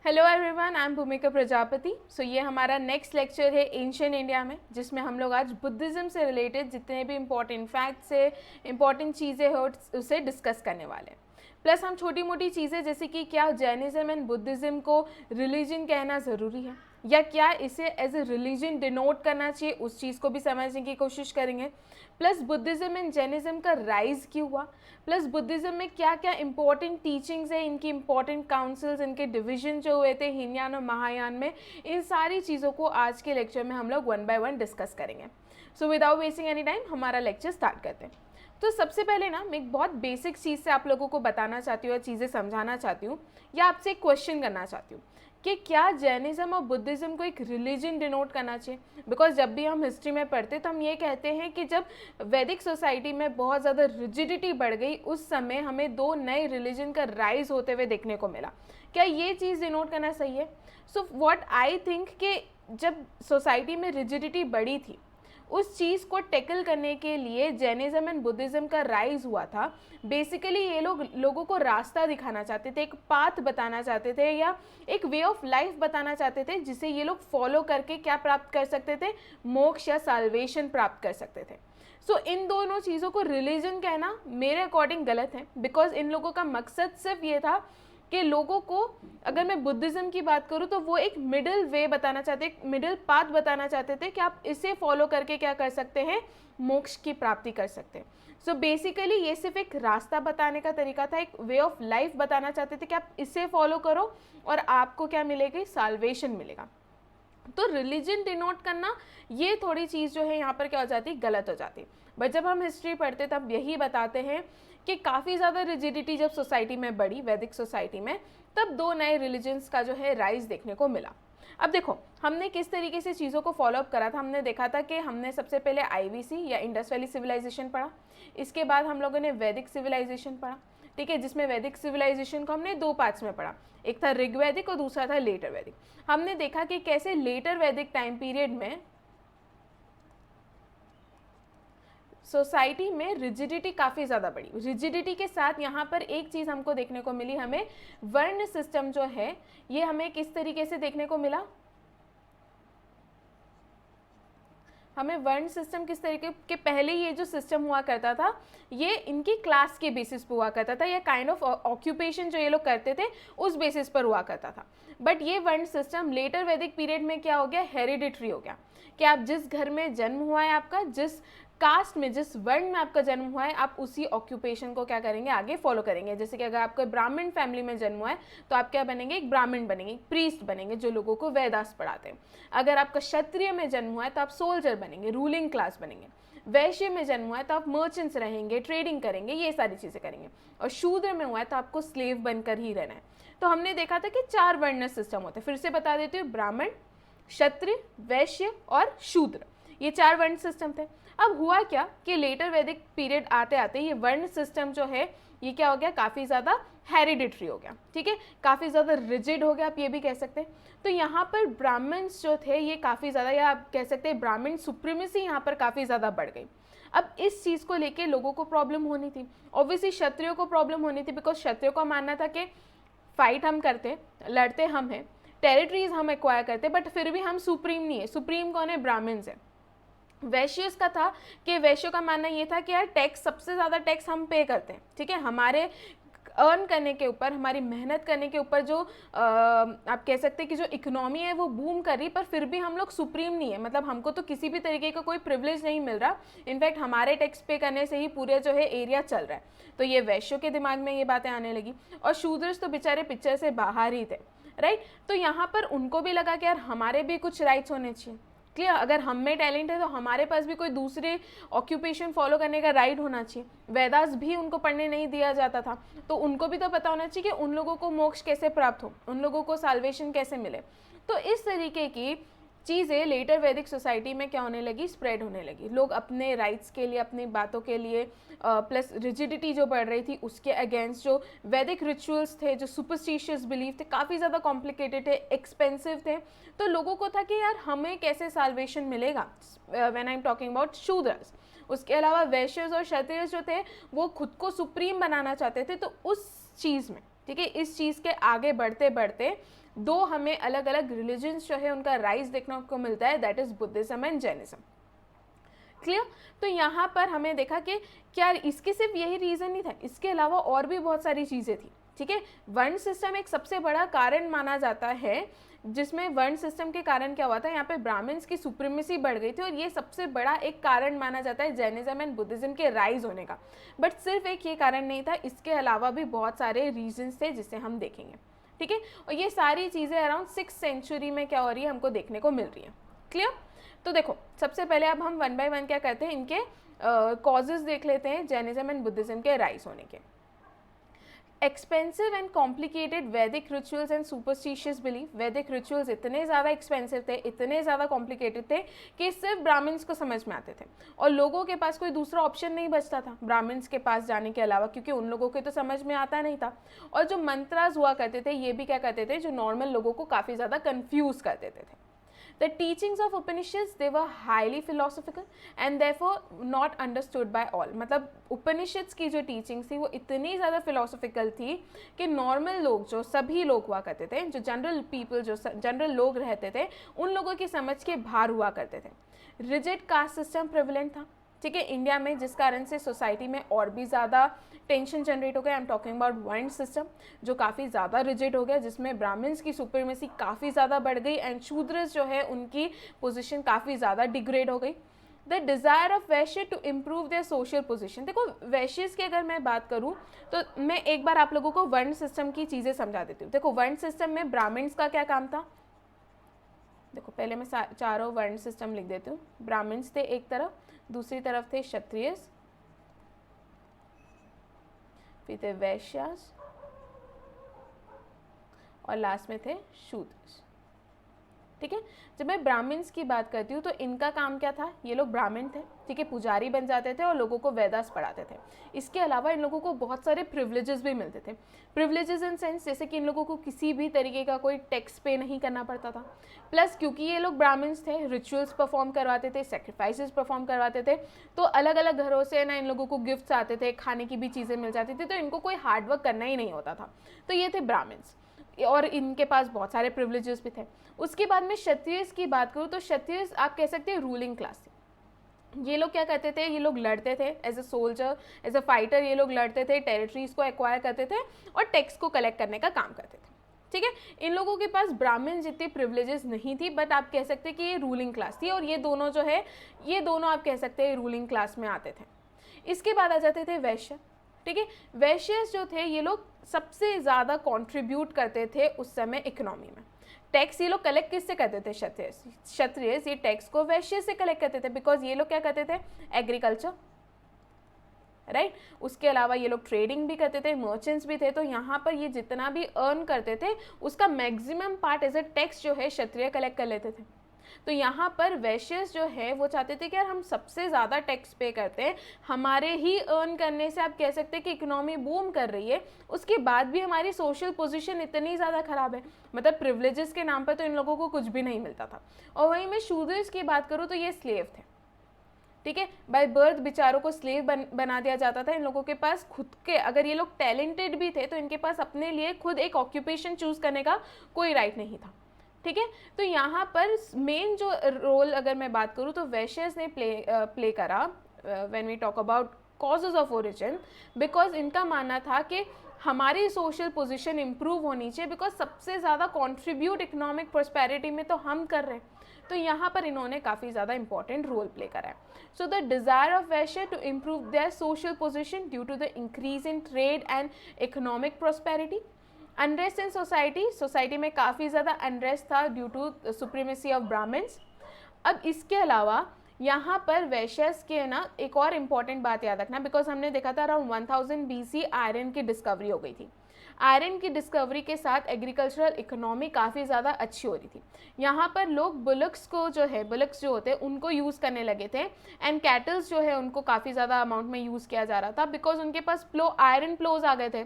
Hello everyone, I am भूमिका प्रजापति। सो ये हमारा नेक्स्ट लेक्चर है एंशिएंट इंडिया में, जिसमें हम लोग आज बुद्धिज़्म से रिलेटेड जितने भी इंपॉर्टेंट फैक्ट्स है, इंपॉर्टेंट चीज़ें हो उसे डिस्कस करने वाले हैं। प्लस हम छोटी मोटी चीज़ें जैसे कि क्या जैनिज़्म एंड बुद्धिज़्म को रिलीजन कहना ज़रूरी है या क्या इसे एज ए रिलीजन डिनोट करना चाहिए, उस चीज़ को भी समझने की कोशिश करेंगे। प्लस बुद्धिज़्म एंड जैनिज़्म का राइज क्यों हुआ, प्लस बुद्धिज़्म में क्या क्या इंपॉर्टेंट टीचिंग्स है, इनकी इंपॉर्टेंट काउंसिल्स, इनके डिवीजन जो हुए थे हीनयान और महायान में, इन सारी चीज़ों को आज के लेक्चर में हम लोग वन बाय वन डिस्कस करेंगे। So without wasting any time हमारा लेक्चर स्टार्ट करते हैं। तो सबसे पहले ना मैं एक बहुत बेसिक चीज़ से आप लोगों को बताना चाहती हूँ या चीज़ें समझाना चाहती हूँ या आपसे एक क्वेश्चन करना चाहती हूँ कि क्या जैनिज़्म और बुद्धिज़्म को एक रिलीजन डिनोट करना चाहिए। बिकॉज जब भी हम हिस्ट्री में पढ़ते तो हम ये कहते हैं कि जब वैदिक सोसाइटी में बहुत ज़्यादा रिजिडिटी बढ़ गई, उस समय हमें दो नए रिलीजन का राइज होते हुए देखने को मिला। क्या ये चीज़ डिनोट करना सही है? सो व्हाट आई थिंक कि जब सोसाइटी में रिजिडिटी बढ़ी थी, उस चीज़ को टैकल करने के लिए जैनिज़्म एंड बुद्धिज़्म का राइज हुआ था। बेसिकली ये लोगों को रास्ता दिखाना चाहते थे, एक पाथ बताना चाहते थे या एक वे ऑफ लाइफ बताना चाहते थे जिसे ये लोग फॉलो करके क्या प्राप्त कर सकते थे, मोक्ष या साल्वेशन प्राप्त कर सकते थे। सो इन दोनों चीज़ों को रिलीजन कहना मेरे अकॉर्डिंग गलत है, बिकॉज इन लोगों का मकसद सिर्फ ये था कि लोगों को, अगर मैं बुद्धिज़्म की बात करूँ तो वो एक मिडिल वे बताना चाहते, एक मिडिल पाथ बताना चाहते थे कि आप इसे फॉलो करके क्या कर सकते हैं, मोक्ष की प्राप्ति कर सकते हैं। सो बेसिकली ये सिर्फ एक रास्ता बताने का तरीका था, एक वे ऑफ लाइफ बताना चाहते थे कि आप इसे फॉलो करो और आपको क्या मिलेगी, साल्वेशन मिलेगा। तो रिलीजन डिनोट करना ये थोड़ी चीज़ जो है यहाँ पर क्या हो जाती, गलत हो जाती। बट जब हम हिस्ट्री पढ़ते तब यही बताते हैं कि काफ़ी ज़्यादा रिजिडिटी जब सोसाइटी में बढ़ी, वैदिक सोसाइटी में, तब दो नए रिलीजन्स का जो है राइज देखने को मिला। अब देखो हमने किस तरीके से चीज़ों को फॉलोअप करा था। हमने देखा था कि हमने सबसे पहले आईवीसी या इंडस वैली सिविलाइजेशन पढ़ा, इसके बाद हम लोगों ने वैदिक सिविलाइजेशन पढ़ा, ठीक है, जिसमें वैदिक सिविलाइजेशन को हमने दो पार्ट्स में पढ़ा, एक था ऋग्वैदिक और दूसरा था लेटर वैदिक। हमने देखा कि कैसे लेटर वैदिक टाइम पीरियड में सोसाइटी में रिजिडिटी काफ़ी ज़्यादा बढ़ी। रिजिडिटी के साथ यहाँ पर एक चीज़ हमको देखने को मिली, हमें वर्ण सिस्टम जो है ये हमें किस तरीके से देखने को मिला, हमें वर्ण सिस्टम किस तरीके के, पहले ये जो सिस्टम हुआ करता था ये इनकी क्लास के बेसिस पर हुआ करता था या काइंड ऑफ ऑक्यूपेशन जो ये लोग करते थे उस बेसिस पर हुआ करता था। बट ये वर्ण सिस्टम लेटर वैदिक पीरियड में क्या हो गया, हेरिडिटरी हो गया कि आप जिस घर में जन्म हुआ है, आपका जिस कास्ट में, जिस वर्ण में आपका जन्म हुआ है, आप उसी ऑक्यूपेशन को क्या करेंगे, आगे फॉलो करेंगे। जैसे कि अगर आपका ब्राह्मण फैमिली में जन्म हुआ है तो आप क्या बनेंगे, एक ब्राह्मण बनेंगे, एक प्रीस्ट बनेंगे जो लोगों को वेदास पढ़ाते हैं। अगर आपका क्षत्रिय में जन्म हुआ है तो आप सोल्जर बनेंगे, रूलिंग क्लास बनेंगे। वैश्य में जन्म हुआ है तो आप मर्चेंट्स रहेंगे, ट्रेडिंग करेंगे, ये सारी चीज़ें करेंगे। और शूद्र में हुआ है तो आपको स्लेव बनकर ही रहना है। तो हमने देखा था कि चार वर्ण सिस्टम होते हैं। फिर से बता देती हूँ, ब्राह्मण, क्षत्रिय, वैश्य और शूद्र, ये चार वर्ण सिस्टम थे। अब हुआ क्या कि लेटर वैदिक पीरियड आते आते ये वर्ण सिस्टम जो है ये क्या हो गया, काफ़ी ज़्यादा हेरिडिटरी हो गया, ठीक है, काफ़ी ज़्यादा रिजिड हो गया, आप ये भी कह सकते हैं। तो यहाँ पर ब्राह्मण्स जो थे ये काफ़ी ज़्यादा, या आप कह सकते हैं ब्राह्मण सुप्रीमेसी यहाँ पर काफ़ी ज़्यादा बढ़ गई। अब इस चीज़ को लेके लोगों को प्रॉब्लम होनी थी, ऑब्वियसली क्षत्रियों को प्रॉब्लम होनी थी, बिकॉज क्षत्रियों का मानना था कि फाइट हम करते, लड़ते हम हैं, टेरिटरीज हम एक्वायर करते, बट फिर भी हम सुप्रीम नहीं है। सुप्रीम कौन है, ब्राह्मण्स है। वैश्यस का था कि वैश्यों का मानना ये था कि यार टैक्स, सबसे ज़्यादा टैक्स हम पे करते हैं, ठीक है, हमारे अर्न करने के ऊपर, हमारी मेहनत करने के ऊपर जो आप कह सकते हैं कि जो इकोनॉमी है वो बूम कर रही, पर फिर भी हम लोग सुप्रीम नहीं है, मतलब हमको तो किसी भी तरीके का कोई प्रिविलेज नहीं मिल रहा, इनफैक्ट हमारे टैक्स पे करने से ही पूरा जो है एरिया चल रहा है। तो ये वैश्यों के दिमाग में ये बातें आने लगी, और शूद्रस तो बेचारे पिक्चर से बाहर ही थे, राइट। तो यहाँ पर उनको भी लगा कि यार हमारे भी कुछ राइट्स होने चाहिए, क्लियर, अगर हम में टैलेंट है तो हमारे पास भी कोई दूसरे ऑक्यूपेशन फॉलो करने का राइट होना चाहिए। वेदास भी उनको पढ़ने नहीं दिया जाता था, तो उनको भी तो पता होना चाहिए कि उन लोगों को मोक्ष कैसे प्राप्त हो, उन लोगों को साल्वेशन कैसे मिले। तो इस तरीके की चीज़ें लेटर वैदिक सोसाइटी में क्या होने लगी, स्प्रेड होने लगी। लोग अपने राइट्स के लिए, अपनी बातों के लिए, प्लस रिजिडिटी जो बढ़ रही थी उसके अगेंस्ट, जो वैदिक रिचुअल्स थे, जो सुपरस्टिशियस बिलीफ थे, काफ़ी ज़्यादा कॉम्प्लिकेटेड थे, एक्सपेंसिव थे, तो लोगों को था कि यार हमें कैसे साल्वेशन मिलेगा, when I am talking about Shudras. उसके अलावा वैश्यस और क्षत्रियस जो थे वो खुद को सुप्रीम बनाना चाहते थे। तो उस चीज़ में, ठीक है, इस चीज़ के आगे बढ़ते बढ़ते दो हमें अलग अलग रिलीजन्स जो है उनका राइज देखने को मिलता है, that is Buddhism and Jainism. Clear? तो यहाँ पर हमें देखा कि क्या इसके सिर्फ यही रीज़न नहीं था, इसके अलावा और भी बहुत सारी चीज़ें थी। ठीक है, वर्ण सिस्टम एक सबसे बड़ा कारण माना जाता है, जिसमें वर्ण सिस्टम के कारण क्या हुआ था, यहाँ पे ब्राह्मण्स की सुप्रीमेसी बढ़ गई थी और ये सबसे बड़ा एक कारण माना जाता है जैनिज्म एंड बुद्धिज्म के राइज होने का। बट सिर्फ एक ये कारण नहीं था, इसके अलावा भी बहुत सारे रीजन्स थे जिसे हम देखेंगे। ठीक है, और ये सारी चीज़ें अराउंड 6th सेंचुरी में क्या हो रही है, हमको देखने को मिल रही है। क्लियर? तो देखो, सबसे पहले अब हम वन बाय वन क्या करते हैं, इनके कॉजेज देख लेते हैं जैनिज्म एंड बुद्धिज्म के राइज होने के। एक्सपेंसिव एंड कॉम्प्लिकेटेड वैदिक रिचुअल्स एंड सुपरस्टिशियस बिलीफ। वैदिक रिचुअल्स इतने ज़्यादा एक्सपेंसिव थे, इतने ज़्यादा कॉम्प्लिकेटेड थे कि सिर्फ ब्राह्मण्स को समझ में आते थे और लोगों के पास कोई दूसरा ऑप्शन नहीं बचता था ब्राह्मण्स के पास जाने के अलावा, क्योंकि उन लोगों को तो समझ में आता नहीं था। और जो मंत्रास हुआ करते थे ये भी क्या करते थे, जो नॉर्मल लोगों को काफ़ी ज़्यादा कन्फ्यूज़ कर देते थे। The teachings of Upanishads, they were highly philosophical and therefore not understood by all. मतलब Upanishads की जो teachings थी वो इतनी ज़्यादा philosophical थी कि normal लोग, जो सभी लोग हुआ करते थे, जो general people, जो general लोग रहते थे, उन लोगों की समझ के बाहर हुआ करते थे। Rigid caste system prevalent था, ठीक है, इंडिया में, जिस कारण से सोसाइटी में और भी ज़्यादा टेंशन जनरेट हो गया। आई एम टॉकिंग अबाउट वर्ण सिस्टम, जो काफ़ी ज़्यादा रिजिड हो गया, जिसमें ब्राह्मण्स की सुप्रीमेसी काफ़ी ज़्यादा बढ़ गई एंड शूद्रस जो है उनकी पोजीशन काफ़ी ज़्यादा डिग्रेड हो गई। The desire of Vaishya to improve their social position. देखो, वैश्यस की अगर मैं बात करूँ तो मैं एक बार आप लोगों को वर्ण सिस्टम की चीज़ें समझा देती हूँ। देखो, वर्ण सिस्टम में ब्राह्मण्स का क्या काम था, देखो पहले मैं चारों वर्ण सिस्टम लिख देती हूँ। ब्राह्मण्स थे एक तरफ, दूसरी तरफ थे क्षत्रियस, फिर थे वैश्यास और लास्ट में थे शूद्र। ठीक है, जब मैं ब्राह्मण्स की बात करती हूँ तो इनका काम क्या था, ये लोग ब्राह्मण थे, ठीक है, पुजारी बन जाते थे और लोगों को वेदास पढ़ाते थे। इसके अलावा इन लोगों को बहुत सारे प्रिविलेजेस भी मिलते थे। प्रिविलेजेस इन सेंस जैसे कि इन लोगों को किसी भी तरीके का कोई टैक्स पे नहीं करना पड़ता था। प्लस क्योंकि ये लोग ब्राह्मण्स थे, रिचुअल्स परफॉर्म करवाते थे, सेक्रीफाइसेस परफॉर्म करवाते थे, तो अलग अलग घरों से ना इन लोगों को गिफ्ट्स आते थे, खाने की भी चीज़ें मिल जाती थी, तो इनको कोई हार्डवर्क करना ही नहीं होता था। तो ये थे ब्राह्मण्स और इनके पास बहुत सारे प्रिविलेजेस भी थे। उसके बाद में क्षत्रियस की बात करूँ तो क्षत्रियस आप कह सकते हैं रूलिंग क्लास थे। ये लोग क्या करते थे, ये लोग लड़ते थे as a soldier, as a fighter, ये लोग लड़ते थे, टेरिटरीज को एक्वायर करते थे और टैक्स को कलेक्ट करने का काम करते थे। ठीक है, इन लोगों के पास ब्राह्मण जितनी प्रिविलेजेस नहीं थी, बट आप कह सकते हैं कि ये रूलिंग क्लास थी और ये दोनों जो है, ये दोनों आप कह सकते हैं रूलिंग क्लास में आते थे। इसके बाद आ जाते थे वैश्य। ठीक है, वैश्यस जो थे ये लोग सबसे ज़्यादा कंट्रीब्यूट करते थे उस समय इकोनॉमी में। टैक्स ये लोग कलेक्ट किससे करते थे, क्षत्रियस ये टैक्स को वैश्य से कलेक्ट करते थे, बिकॉज ये लोग क्या करते थे, एग्रीकल्चर, राइट। उसके अलावा ये लोग ट्रेडिंग भी करते थे, मर्चेंट्स भी थे, तो यहाँ पर ये जितना भी अर्न करते थे उसका maximum part as a tax जो है क्षत्रिय कलेक्ट कर लेते थे। तो यहाँ पर वैश्यस जो है वो चाहते थे कि यार हम सबसे ज़्यादा टैक्स पे करते हैं, हमारे ही अर्न करने से आप कह सकते हैं कि इकोनॉमी बूम कर रही है, उसके बाद भी हमारी सोशल पोजीशन इतनी ज़्यादा ख़राब है, मतलब प्रिविलेजेस के नाम पर तो इन लोगों को कुछ भी नहीं मिलता था। और वहीं मैं शूद्रस की बात करूँ तो ये स्लेव थे। ठीक है, बाय बर्थ बेचारों को स्लेव बना दिया जाता था। इन लोगों के पास खुद के, अगर ये लोग टैलेंटेड भी थे तो इनके पास अपने लिए खुद एक ऑक्यूपेशन चूज करने का कोई राइट नहीं था। ठीक है, तो यहाँ पर मेन जो रोल अगर मैं बात करूँ तो वैश्यस ने प्ले करा when we talk about causes of origin, because इनका मानना था कि हमारी सोशल पोजीशन इंप्रूव होनी चाहिए, बिकॉज सबसे ज़्यादा कंट्रीब्यूट इकोनॉमिक प्रॉस्पेरिटी में तो हम कर रहे हैं। तो यहाँ पर इन्होंने काफ़ी ज़्यादा इंपॉर्टेंट रोल प्ले करा है। So the desire of Vaishya to improve their social position due to the increase in trade and economic prosperity. Unrest in society में काफ़ी ज़्यादा अनरेस्ट था due to supremacy of Brahmins. अब इसके अलावा यहाँ पर वैश्यस के ना एक और इम्पॉर्टेंट बात याद रखना, बिकॉज हमने देखा था अराउंड 1000 BC आयरन की डिस्कवरी हो गई थी। आयरन की डिस्कवरी के साथ एग्रीकल्चरल इकोनॉमी काफ़ी ज़्यादा अच्छी हो रही थी। यहाँ पर लोग बुलक्स को जो है, बुलक्स जो होते हैं उनको यूज़ करने लगे थे, एंड कैटल्स जो है उनको काफ़ी ज़्यादा अमाउंट में यूज़ किया जा रहा था, बिकॉज उनके पास आयरन प्लोज आ गए थे।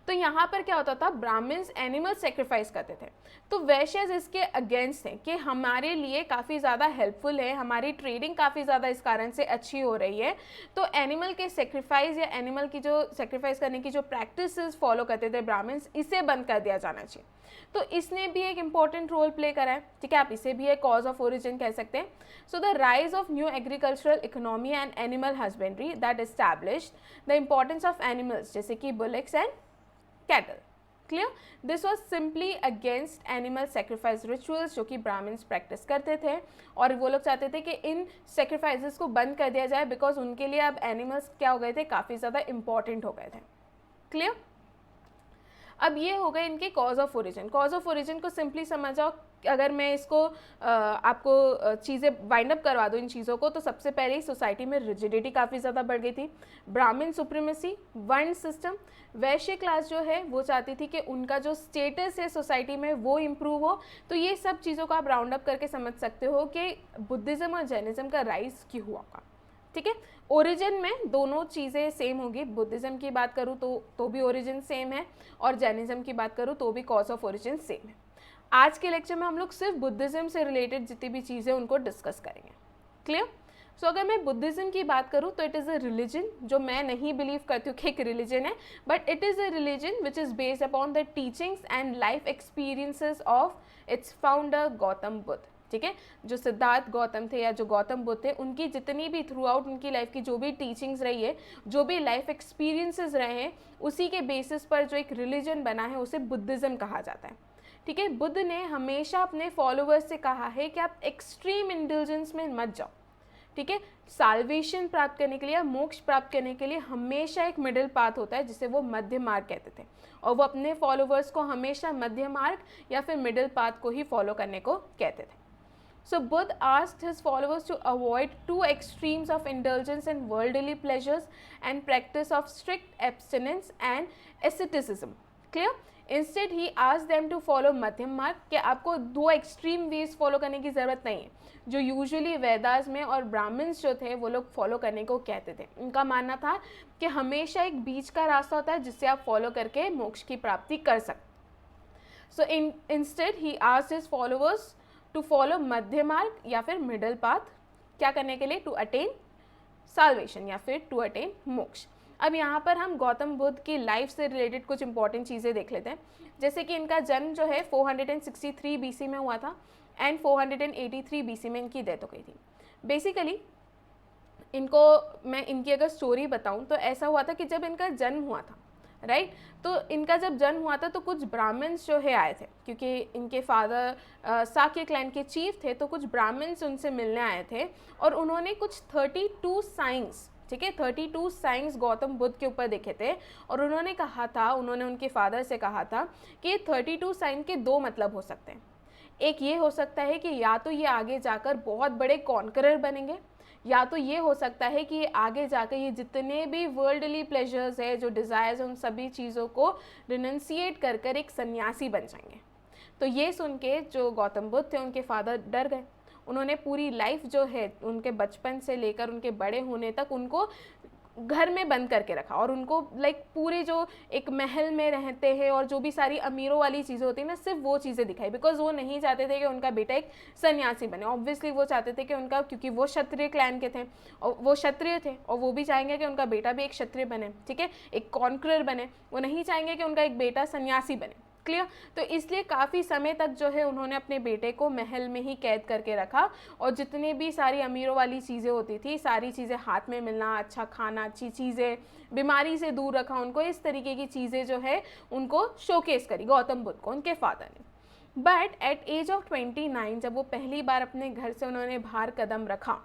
तो यहाँ पर क्या होता था, ब्राह्मण्स एनिमल सेक्रीफाइस करते थे। तो वैश्यज इसके अगेंस्ट हैं कि हमारे लिए काफ़ी ज़्यादा हेल्पफुल है, हमारी ट्रेडिंग काफ़ी ज़्यादा इस कारण से अच्छी हो रही है, तो एनिमल के सेक्रीफाइस या एनिमल की जो सेक्रीफाइस करने की जो प्रैक्टिसेस फॉलो करते थे ब्राह्मण्स, इसे बंद कर दिया जाना चाहिए। तो इसने भी एक इम्पॉर्टेंट रोल प्ले करा है, ठीक है, आप इसे भी एक कॉज ऑफ ओरिजिन कह सकते हैं। So the rise of new agricultural economy and animal husbandry that established the importance of animals जैसे कि bullocks and cattle. Clear? This was simply against animal sacrifice rituals जो कि ब्राह्मण्स प्रैक्टिस करते थे, और वो लोग चाहते थे कि इन सेक्रीफाइसेस को बंद कर दिया जाए, बिकॉज उनके लिए अब एनिमल्स क्या हो गए थे, काफ़ी ज़्यादा इंपॉर्टेंट हो गए थे। क्लियर? अब ये हो गए इनके cause of origin. Cause of origin को सिंपली समझ आओ, अगर मैं इसको आपको चीज़ें वाइंड अप करवा दूँ इन चीज़ों को, तो सबसे पहले सोसाइटी में रिजिडिटी काफ़ी ज़्यादा बढ़ गई थी, ब्राह्मण सुप्रीमेसी, वर्ण सिस्टम, वैश्य क्लास जो है वो चाहती थी कि उनका जो स्टेटस है सोसाइटी में वो इम्प्रूव हो। तो ये सब चीज़ों को आप राउंड अप करके समझ सकते हो कि बुद्धिज़्म और जैनिज़्म का राइज क्यों हुआ होगा। ठीक है, ओरिजिन में दोनों चीज़ें सेम होगी, बुद्धिज़्म की बात करूँ तो भी ओरिजिन सेम है, और जैनिज़्म की बात करूँ तो भी कॉज ऑफ ओरिजिन सेम है। आज के लेक्चर में हम लोग सिर्फ बुद्धिज़्म से रिलेटेड जितनी भी चीज़ें उनको डिस्कस करेंगे। क्लियर? सो अगर मैं बुद्धिज़्म की बात करूँ तो इट इज़ अ रिलीजन, जो मैं नहीं बिलीव करती हूँ कि एक रिलीजन है, but it is a religion which is based upon the teachings and life experiences of its founder Gautam Buddha. ठीक है, जो सिद्धार्थ गौतम थे या जो गौतम बुद्ध थे, उनकी जितनी भी थ्रू आउट उनकी लाइफ की जो भी टीचिंग्स रही है, जो भी लाइफ एक्सपीरियंसेस रहे हैं, उसी के बेसिस पर जो एक रिलीजन बना है उसे बुद्धिज़्म कहा जाता है। ठीक है, बुद्ध ने हमेशा अपने फॉलोअर्स से कहा है कि आप एक्सट्रीम इंडल्जेंस में मत जाओ। ठीक है, साल्वेशन प्राप्त करने के लिए, मोक्ष प्राप्त करने के लिए हमेशा एक मिडिल पाथ होता है जिसे वो मध्य मार्ग कहते थे, और वो अपने फॉलोअर्स को हमेशा मध्य मार्ग या फिर मिडिल पाथ को ही फॉलो करने को कहते थे। So Buddha asked his followers to avoid two extremes of indulgence in worldly pleasures and practice of strict abstinence and asceticism. Clear? Instead he asked them to follow मध्यम मार्ग, कि आपको दो एक्सट्रीम वेज फॉलो करने की ज़रूरत नहीं है, जो यूजुअली वेदास में और ब्राह्मण्स जो थे वो लोग फॉलो करने को कहते थे। उनका मानना था कि हमेशा एक बीच का रास्ता होता है जिससे आप फॉलो करके मोक्ष की प्राप्ति कर सकते। So instead he asked his followers to follow madhya marg या फिर मिडल पाथ, क्या करने के लिए, टू अटेन साल्वेशन या फिर टू अटेन मोक्ष। अब यहाँ पर हम गौतम बुद्ध की लाइफ से रिलेटेड कुछ इंपॉर्टेंट चीज़ें देख लेते हैं, जैसे कि इनका जन्म जो है 463 BC में हुआ था एंड 483 BC में इनकी डेथ हो गई थी। बेसिकली इनको मैं इनकी अगर स्टोरी बताऊँ तो ऐसा हुआ था कि जब इनका जन्म हुआ था, राइट, तो इनका जब जन्म हुआ था तो कुछ ब्राह्मण्स जो है आए थे, क्योंकि इनके फादर साक्य क्लैन के चीफ थे, तो कुछ ब्राह्मण्स उनसे मिलने आए थे और उन्होंने कुछ 32 साइंस, ठीक है, 32 साइंस गौतम बुद्ध के ऊपर देखे थे, और उन्होंने कहा था, उन्होंने उनके फादर से कहा था कि ये 32 साइन के दो मतलब हो सकते हैं। एक ये हो सकता है कि या तो ये आगे जाकर बहुत बड़े कॉन्करर बनेंगे, या तो ये हो सकता है कि ये आगे जाकर ये जितने भी वर्ल्डली प्लेजर्स है, जो डिज़ायर्स हैं, उन सभी चीज़ों को रिनंसिएट कर कर एक सन्यासी बन जाएंगे। तो ये सुन के जो गौतम बुद्ध थे उनके फादर डर गए। उन्होंने पूरी लाइफ जो है उनके बचपन से लेकर उनके बड़े होने तक उनको घर में बंद करके रखा, और उनको पूरे जो एक महल में रहते हैं और जो भी सारी अमीरों वाली चीज़ें होती हैं ना, सिर्फ वो चीज़ें दिखाई, बिकॉज वो नहीं चाहते थे कि उनका बेटा एक सन्यासी बने। ऑब्वियसली वो चाहते थे कि उनका, क्योंकि वो क्षत्रिय क्लैन के थे और वो क्षत्रिय थे, और वो भी चाहेंगे कि उनका बेटा भी एक क्षत्रिय बने, ठीक है, एक कॉन्करर बने। वो नहीं चाहेंगे कि उनका एक बेटा सन्यासी बने। क्लियर? तो इसलिए काफ़ी समय तक जो है उन्होंने अपने बेटे को महल में ही कैद करके रखा, और जितनी भी सारी अमीरों वाली चीज़ें होती थी, सारी चीज़ें हाथ में मिलना, अच्छा खाना, अच्छी चीज़ें, बीमारी से दूर रखा उनको, इस तरीके की चीज़ें जो है उनको शोकेस करी गौतम बुद्ध को उनके फादर ने। बट एट एज ऑफ 29 जब वो पहली बार अपने घर से उन्होंने बाहर कदम रखा,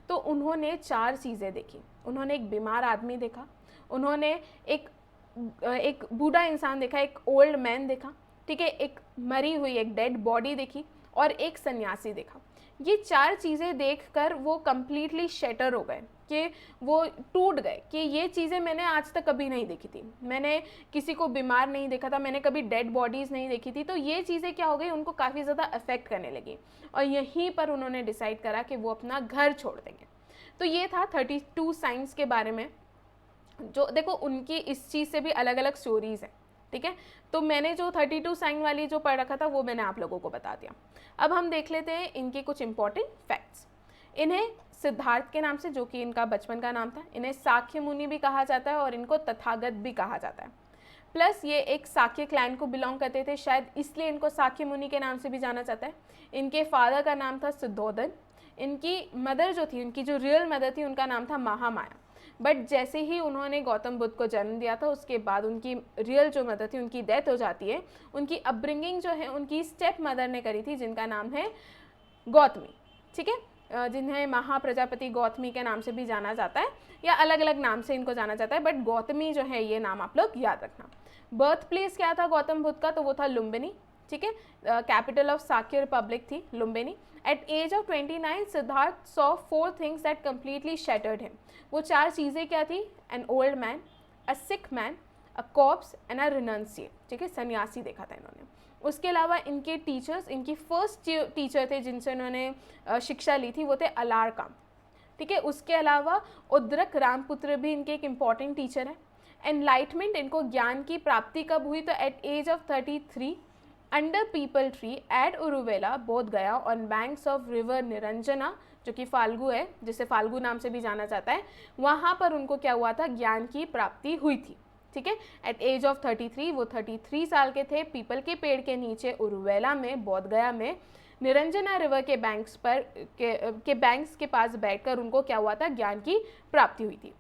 तो उन्होंने 4 चीज़ें देखी। उन्होंने एक बीमार आदमी देखा, उन्होंने एक बूढ़ा इंसान देखा, एक ओल्ड मैन देखा, ठीक है, एक मरी हुई एक डेड बॉडी देखी, और एक सन्यासी देखा। ये 4 चीज़ें देखकर वो कम्प्लीटली शैटर हो गए, कि वो टूट गए कि ये चीज़ें मैंने आज तक कभी नहीं देखी थी, मैंने किसी को बीमार नहीं देखा था, मैंने कभी डेड बॉडीज़ नहीं देखी थी। तो ये चीज़ें क्या हो गई, उनको काफ़ी ज़्यादा अफेक्ट करने लगी, और यहीं पर उन्होंने डिसाइड करा कि वो अपना घर छोड़ देंगे। तो ये था 32 साइंस के बारे में। जो देखो, उनकी इस चीज़ से भी अलग अलग स्टोरीज़ हैं, ठीक है। तो मैंने जो 32 साइन वाली जो पढ़ रखा था वो मैंने आप लोगों को बता दिया। अब हम देख लेते हैं इनके कुछ इंपॉर्टेंट फैक्ट्स। इन्हें सिद्धार्थ के नाम से, जो कि इनका बचपन का नाम था, इन्हें साक्य मुनि भी कहा जाता है और इनको तथागत भी कहा जाता है। प्लस ये एक साक्य क्लैन को बिलोंग करते थे, शायद इसलिए इनको साक्य मुनि के नाम से भी जाना जाता है। इनके फादर का नाम था सिद्धोधन। इनकी मदर जो थी, उनकी जो रियल मदर थी, उनका नाम था महामाया। बट जैसे ही उन्होंने गौतम बुद्ध को जन्म दिया था, उसके बाद उनकी रियल जो मदर थी उनकी डेथ हो जाती है। उनकी अपब्रिंगिंग जो है उनकी स्टेप मदर ने करी थी, जिनका नाम है गौतमी, ठीक है, जिन्हें महाप्रजापति गौतमी के नाम से भी जाना जाता है, या अलग अलग नाम से इनको जाना जाता है, बट गौतमी जो है ये नाम आप लोग याद रखना। बर्थ प्लेस क्या था गौतम बुद्ध का, तो वो था लुम्बिनी, ठीक है, कैपिटल ऑफ साक्य रिपब्लिक थी Lumbini. At age of 29 Siddhartha saw 4 things that completely shattered him. वो 4 चीज़ें क्या थी? An old man, a sick man, a corpse and a renunciate, ठीक है, सन्यासी देखा था इन्होंने। उसके अलावा इनके टीचर्स, इनकी फर्स्ट टीचर थे जिनसे उन्होंने शिक्षा ली थी, वो थे अलारकाम, ठीक है। उसके अलावा उद्रक रामपुत्र भी इनके एक इम्पॉर्टेंट टीचर है। एनलाइटमेंट, इनको ज्ञान की प्राप्ति कब हुई? तो at age of 33 under peepal tree at Uruvela, Bodh Gaya, on banks of river Niranjana, जो कि फाल्गु है, जिसे फाल्गु नाम से भी जाना जाता है, वहाँ पर उनको क्या हुआ था? ज्ञान की प्राप्ति हुई थी, ठीक है। एट एज ऑफ 33, वो 33 साल के थे, पीपल के पेड़ के नीचे उरुवेला में, बोध गया में, निरंजना रिवर के बैंक्स पर के बैंक्स के पास बैठकर उनको क्या हुआ था? ज्ञान की प्राप्ति हुई थी।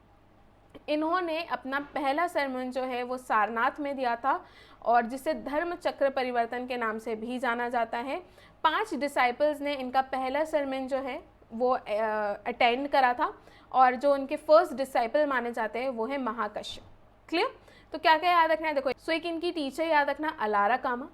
इन्होंने अपना पहला सरमन जो है वो सारनाथ में दिया था, और जिसे धर्म चक्र परिवर्तन के नाम से भी जाना जाता है। 5 डिसाइपल्स ने इनका पहला सरमन जो है वो अटेंड करा था, और जो उनके फर्स्ट डिसाइपल माने जाते हैं वो है महाकश्यप। क्लियर? तो क्या क्या याद रखना है? देखो, सो एक इनकी टीचर याद रखना, अलारा कामा।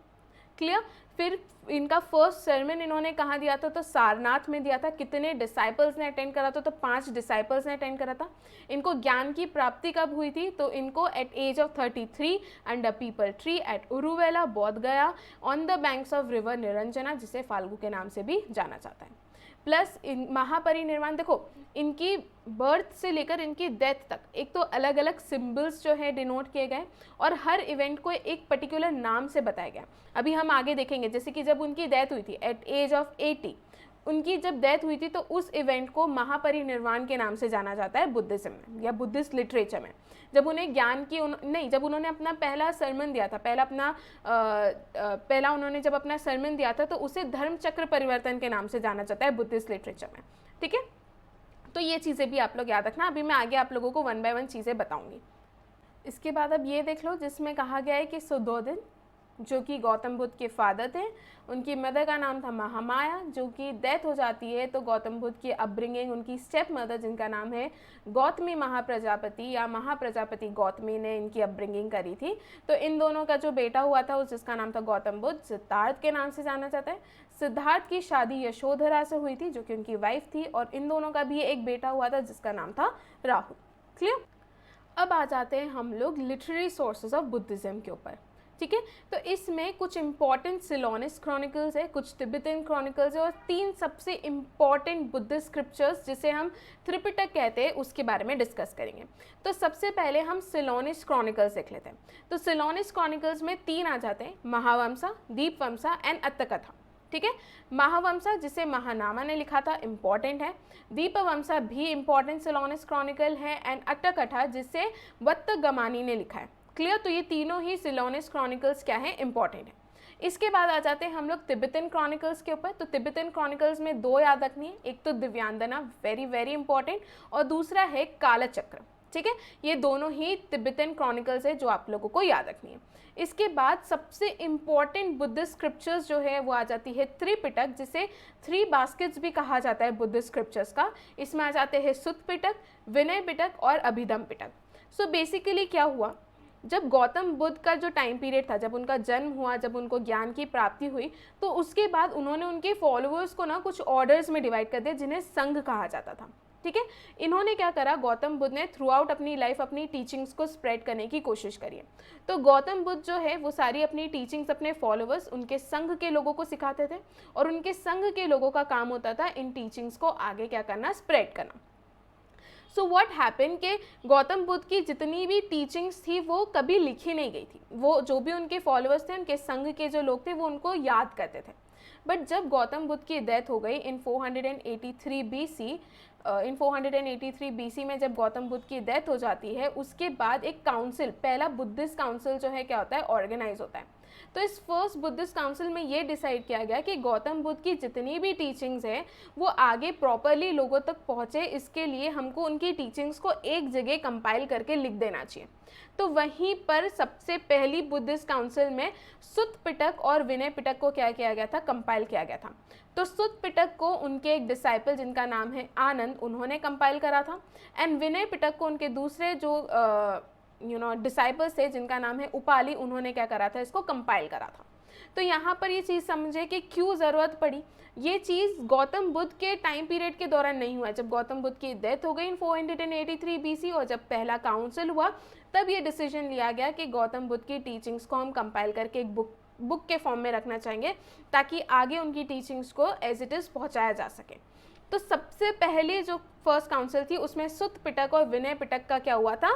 क्लियर? फिर इनका फर्स्ट सरमन इन्होंने कहाँ दिया था? तो सारनाथ में दिया था। कितने डिसाइपल्स ने अटेंड करा था? तो 5 डिसाइपल्स ने अटेंड करा था। इनको ज्ञान की प्राप्ति कब हुई थी? तो इनको at age of 33 under peepal tree at Uruvela, Bodh Gaya, on the banks of river Niranjana, जिसे फाल्गु के नाम से भी जाना जाता है। प्लस इन महापरिनिर्वाण, देखो इनकी बर्थ से लेकर इनकी डेथ तक एक तो अलग अलग सिंबल्स जो है डिनोट किए गए, और हर इवेंट को एक पर्टिकुलर नाम से बताया गया। अभी हम आगे देखेंगे, जैसे कि जब उनकी डेथ हुई थी एट एज ऑफ 80, उनकी जब डेथ हुई थी तो उस इवेंट को महापरिनिर्वाण के नाम से जाना जाता है बुद्धिज्म में या बुद्धिस्ट लिटरेचर में। जब उन्हें ज्ञान की जब उन्होंने अपना पहला सरमन दिया था, पहला उन्होंने जब अपना सरमन दिया था, तो उसे धर्म चक्र परिवर्तन के नाम से जाना जाता है बुद्धिस्ट लिटरेचर में, ठीक है। तो ये चीज़ें भी आप लोग याद रखना। अभी मैं आगे आप लोगों को 1 बाय 1 चीज़ें बताऊंगी। इसके बाद अब ये देख लो, जिसमें कहा गया है कि सुद्धोधन, जो कि गौतम बुद्ध के फादर थे, उनकी मदर का नाम था महामाया, जो कि डेथ हो जाती है, तो गौतम बुद्ध की अपब्रिंगिंग, उनकी स्टेप मदर जिनका नाम है गौतमी महाप्रजापति या महाप्रजापति गौतमी ने इनकी अपब्रिंगिंग करी थी। तो इन दोनों का जो बेटा हुआ था जिसका नाम था गौतम बुद्ध, सिद्धार्थ के नाम से जाना जाता है। सिद्धार्थ की शादी यशोधरा से हुई थी, जो कि उनकी वाइफ थी, और इन दोनों का भी एक बेटा हुआ था जिसका नाम था राहुल। क्लियर? अब आ जाते हैं हम लोग लिटरेरी सोर्सेज ऑफ बुद्धिज्म के ऊपर, ठीक है। तो इसमें कुछ इंपॉर्टेंट सिलोनिस क्रॉनिकल्स है, कुछ तिब्बतन क्रॉनिकल्स है, और 3 सबसे इंपॉर्टेंट बुद्धिस्ट स्क्रिप्चर्स जिसे हम त्रिपिटक कहते हैं उसके बारे में डिस्कस करेंगे। तो सबसे पहले हम सिलोनिस क्रॉनिकल्स देख लेते हैं। तो सिलोनिस क्रॉनिकल्स में 3 आ जाते हैं, महावंसा, दीपवंसा एंड अट्टकथा, ठीक है। महावंसा जिसे महानामा ने लिखा था, इंपॉर्टेंट है। दीपवंसा भी इंपॉर्टेंट सिलोनिस क्रॉनिकल है, एंड अट्टकथा जिसे वत्तगमानी ने लिखा है। क्लियर? तो ये तीनों ही सिलोनिस क्रॉनिकल्स क्या है? इंपॉर्टेंट है। इसके बाद आ जाते हैं हम लोग तिब्बतन क्रॉनिकल्स के ऊपर। तो तिब्बतन क्रॉनिकल्स में 2 याद रखनी है, एक तो दिव्यांजना, वेरी वेरी इंपॉर्टेंट, और दूसरा है कालचक्र, ठीक है। ये दोनों ही तिब्बतन क्रॉनिकल्स है जो आप लोगों को याद रखनी है। इसके बाद सबसे इंपॉर्टेंट बुद्धिस्ट स्क्रिप्चर्स जो है वो आ जाती है त्रिपिटक, जिसे 3 बास्केट्स भी कहा जाता है बुद्धिस्ट स्क्रिप्चर्स का। इसमें आ जाते हैं सुत्त पिटक, विनय पिटक और अभिधम पिटक। सो बेसिकली क्या हुआ, जब गौतम बुद्ध का जो टाइम पीरियड था, जब उनका जन्म हुआ, जब उनको ज्ञान की प्राप्ति हुई, तो उसके बाद उन्होंने उनके फॉलोअर्स को ना कुछ ऑर्डर्स में डिवाइड कर दिया जिन्हें संघ कहा जाता था, ठीक है। इन्होंने क्या करा, गौतम बुद्ध ने थ्रू आउट अपनी लाइफ अपनी टीचिंग्स को स्प्रेड करने की कोशिश करी है। तो गौतम बुद्ध जो है वो सारी अपनी टीचिंग्स अपने फॉलोअर्स, उनके संघ के लोगों को सिखाते थे, और उनके संघ के लोगों का काम होता था इन टीचिंग्स को आगे क्या करना, स्प्रेड करना। सो व्हाट हैपन कि गौतम बुद्ध की जितनी भी टीचिंग्स थी वो कभी लिखी नहीं गई थी, वो जो भी उनके फॉलोअर्स थे, उनके संघ के जो लोग थे वो उनको याद करते थे। बट जब गौतम बुद्ध की डेथ हो गई इन 483 BC, इन 483 BC में जब गौतम बुद्ध की डेथ हो जाती है, उसके बाद एक काउंसिल, पहला बुद्धिस्ट काउंसिल जो है क्या होता है, ऑर्गेनाइज होता है। तो इस फर्स्ट बुद्धिस्ट काउंसिल में ये डिसाइड किया गया कि गौतम बुद्ध की जितनी भी टीचिंग्स हैं वो आगे प्रॉपरली लोगों तक पहुँचे, इसके लिए हमको उनकी टीचिंग्स को एक जगह कंपाइल करके लिख देना चाहिए। तो वहीं पर सबसे पहली बुद्धिस्ट काउंसिल में सुत्त पिटक और विनय पिटक को क्या किया गया था, कंपाइल किया गया था। तो सुत्त पिटक को उनके एक डिसाइपल जिनका नाम है आनंद, उन्होंने कंपाइल करा था, एंड विनय पिटक को उनके दूसरे जो डिसाइपल्स थे जिनका नाम है उपाली, उन्होंने क्या करा था, इसको कंपाइल करा था। तो यहाँ पर ये चीज़ समझे कि क्यों ज़रूरत पड़ी। ये चीज़ गौतम बुद्ध के टाइम पीरियड के दौरान नहीं हुआ, जब गौतम बुद्ध की डेथ हो गई इन 483 BC और जब पहला काउंसिल हुआ तब ये डिसीजन लिया गया कि गौतम बुद्ध की टीचिंग्स को हम कंपाइल करके एक बुक के फॉर्म में रखना चाहेंगे ताकि आगे उनकी टीचिंग्स को एज इट इज़ पहुँचाया जा सके। तो सबसे पहले जो फर्स्ट काउंसिल थी उसमें सुत्त पिटक और विनय पिटक का क्या हुआ था,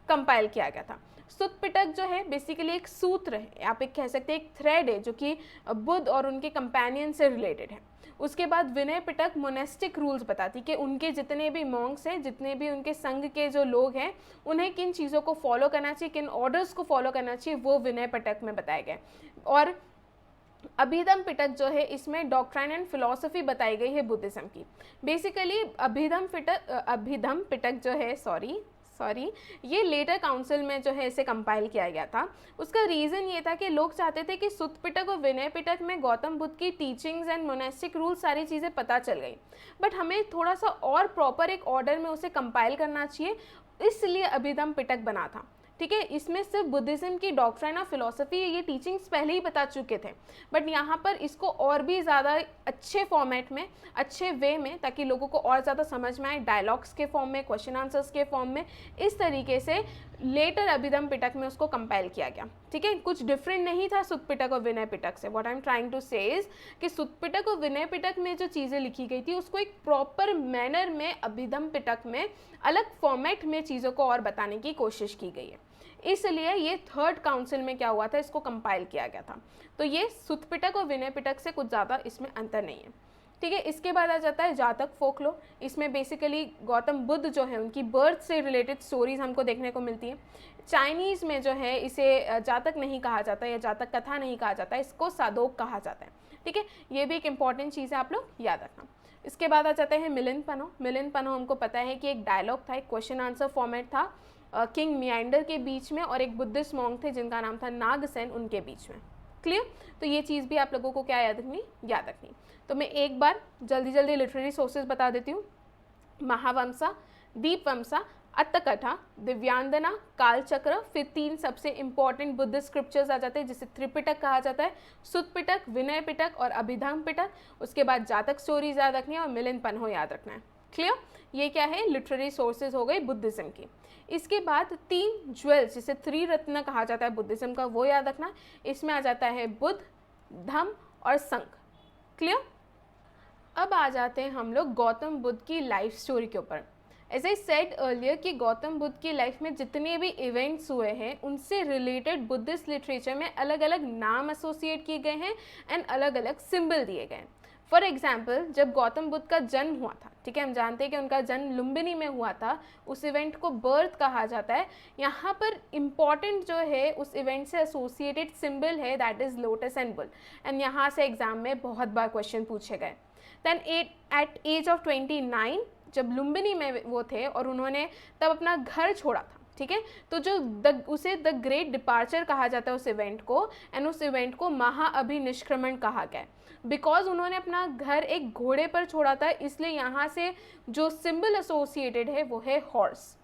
कंपाइल किया गया था। सुत्त पिटक जो है बेसिकली एक सूत्र है, आप एक कह सकते हैं एक थ्रेड है जो कि बुद्ध और उनके कंपेनियन से रिलेटेड है। उसके बाद विनय पिटक मोनेस्टिक रूल्स बताती कि उनके जितने भी मॉन्क्स हैं, जितने भी उनके संघ के जो लोग हैं, उन्हें किन चीज़ों को फॉलो करना चाहिए, किन ऑर्डर्स को फॉलो करना चाहिए, वो विनय पिटक में बताया गया। और अभिधम पिटक जो है इसमें डॉक्ट्राइन एंड फिलॉसफी बताई गई है बुद्धिज्म की। बेसिकली अभिधम पिटक जो है ये लेटर काउंसिल में जो है इसे कंपाइल किया गया था। उसका रीज़न ये था कि लोग चाहते थे कि सुत्त पिटक और विनय पिटक में गौतम बुद्ध की टीचिंग्स एंड मोनेस्टिक रूल्स सारी चीज़ें पता चल गई, बट हमें थोड़ा सा और प्रॉपर एक ऑर्डर में उसे कंपाइल करना चाहिए, इसलिए अभिधम पिटक बना था। ठीक है, इसमें सिर्फ बुद्धिज़्म की डॉक्ट्राइन और फिलॉसफी ये टीचिंग्स पहले ही बता चुके थे, बट यहाँ पर इसको और भी ज़्यादा अच्छे फॉर्मेट में, अच्छे वे में, ताकि लोगों को और ज़्यादा समझ में आए, डायलॉग्स के फॉर्म में, क्वेश्चन आंसर्स के फॉर्म में, इस तरीके से लेटर अभिधम पिटक में उसको कंपाइल किया गया। ठीक है, कुछ डिफरेंट नहीं था सुत्त पिटक और विनय पिटक से। What I am trying to say is कि सुत्त पिटक और विनय पिटक में जो चीज़ें लिखी गई थी उसको एक प्रॉपर मैनर में अभिधम पिटक में अलग फॉर्मेट में चीज़ों को और बताने की कोशिश की गई है, इसलिए ये थर्ड काउंसिल में क्या हुआ था, इसको कंपाइल किया गया था। तो ये सुत्त पिटक और विनय पिटक से कुछ ज़्यादा इसमें अंतर नहीं है। ठीक है, इसके बाद आ जाता है जातक फोकलो। इसमें बेसिकली गौतम बुद्ध जो है उनकी बर्थ से रिलेटेड स्टोरीज हमको देखने को मिलती है। चाइनीज़ में जो है इसे जातक नहीं कहा जाता या जातक कथा नहीं कहा जाता, इसको सादोक कहा जाता है। ठीक है, ये भी एक इंपॉर्टेंट चीज़ है, आप लोग याद रखना। इसके बाद आ जाते हैं मिलिंद पनो। मिलिंद पनो हमको पता है कि एक डायलॉग था, एक क्वेश्चन आंसर फॉर्मेट था किंग मियांडर के बीच में और एक बुद्धिस्ट मॉन्क थे जिनका नाम था नागसेन, उनके बीच में। क्लियर? तो ये चीज़ भी आप लोगों को क्या याद रखनी। तो मैं एक बार जल्दी लिटरेरी सोर्सेज बता देती हूँ। महावंसा, दीपवंसा, अट्टकथा, दिव्यांजना, कालचक्र, फिर 3 सबसे इंपॉर्टेंट बुद्धिस्ट स्क्रिप्चर्स आ जाते हैं जिसे त्रिपिटक कहा जाता है, सुत्त पिटक, विनय पिटक और अभिधम पिटक। उसके बाद जातक स्टोरीज याद रखनी है और मिलिंद पन्हो याद रखना है। क्लियर? ये क्या है, लिटरेरी सोर्सेज हो गई बुद्धिज्म की। इसके बाद 3 ज्वेल्स जिसे त्रिरत्न कहा जाता है बुद्धिज्म का, वो याद रखना। इसमें आ जाता है बुद्ध, धम्म और संघ। क्लियर? अब आ जाते हैं हम लोग गौतम बुद्ध की लाइफ स्टोरी के ऊपर। एज आई सेड अर्लियर कि गौतम बुद्ध की लाइफ में जितने भी इवेंट्स हुए हैं उनसे रिलेटेड बुद्धिस्ट लिटरेचर में अलग अलग नाम एसोसिएट किए गए हैं एंड अलग अलग सिंबल दिए गए हैं। फॉर एग्जाम्पल, जब गौतम बुद्ध का जन्म हुआ था, ठीक है, हम जानते हैं कि उनका जन्म लुम्बिनी में हुआ था, उस इवेंट को बर्थ कहा जाता है। यहाँ पर इम्पॉर्टेंट जो है उस इवेंट से एसोसिएटेड सिंबल है, that is lotus and bull, and यहाँ से एग्जाम में बहुत बार क्वेश्चन पूछे गए। देन एट एज ऑफ 29 जब लुम्बिनी में वो थे और उन्होंने तब अपना घर छोड़ा था, ठीक है, तो जो उसे द ग्रेट डिपार्चर कहा जाता है उस इवेंट को, एंड उस इवेंट को महाअभिनिष्क्रमण कहा गया बिकॉज उन्होंने अपना घर एक घोड़े पर छोड़ा था, इसलिए यहाँ से जो सिंबल एसोसिएटेड है वो है हॉर्स।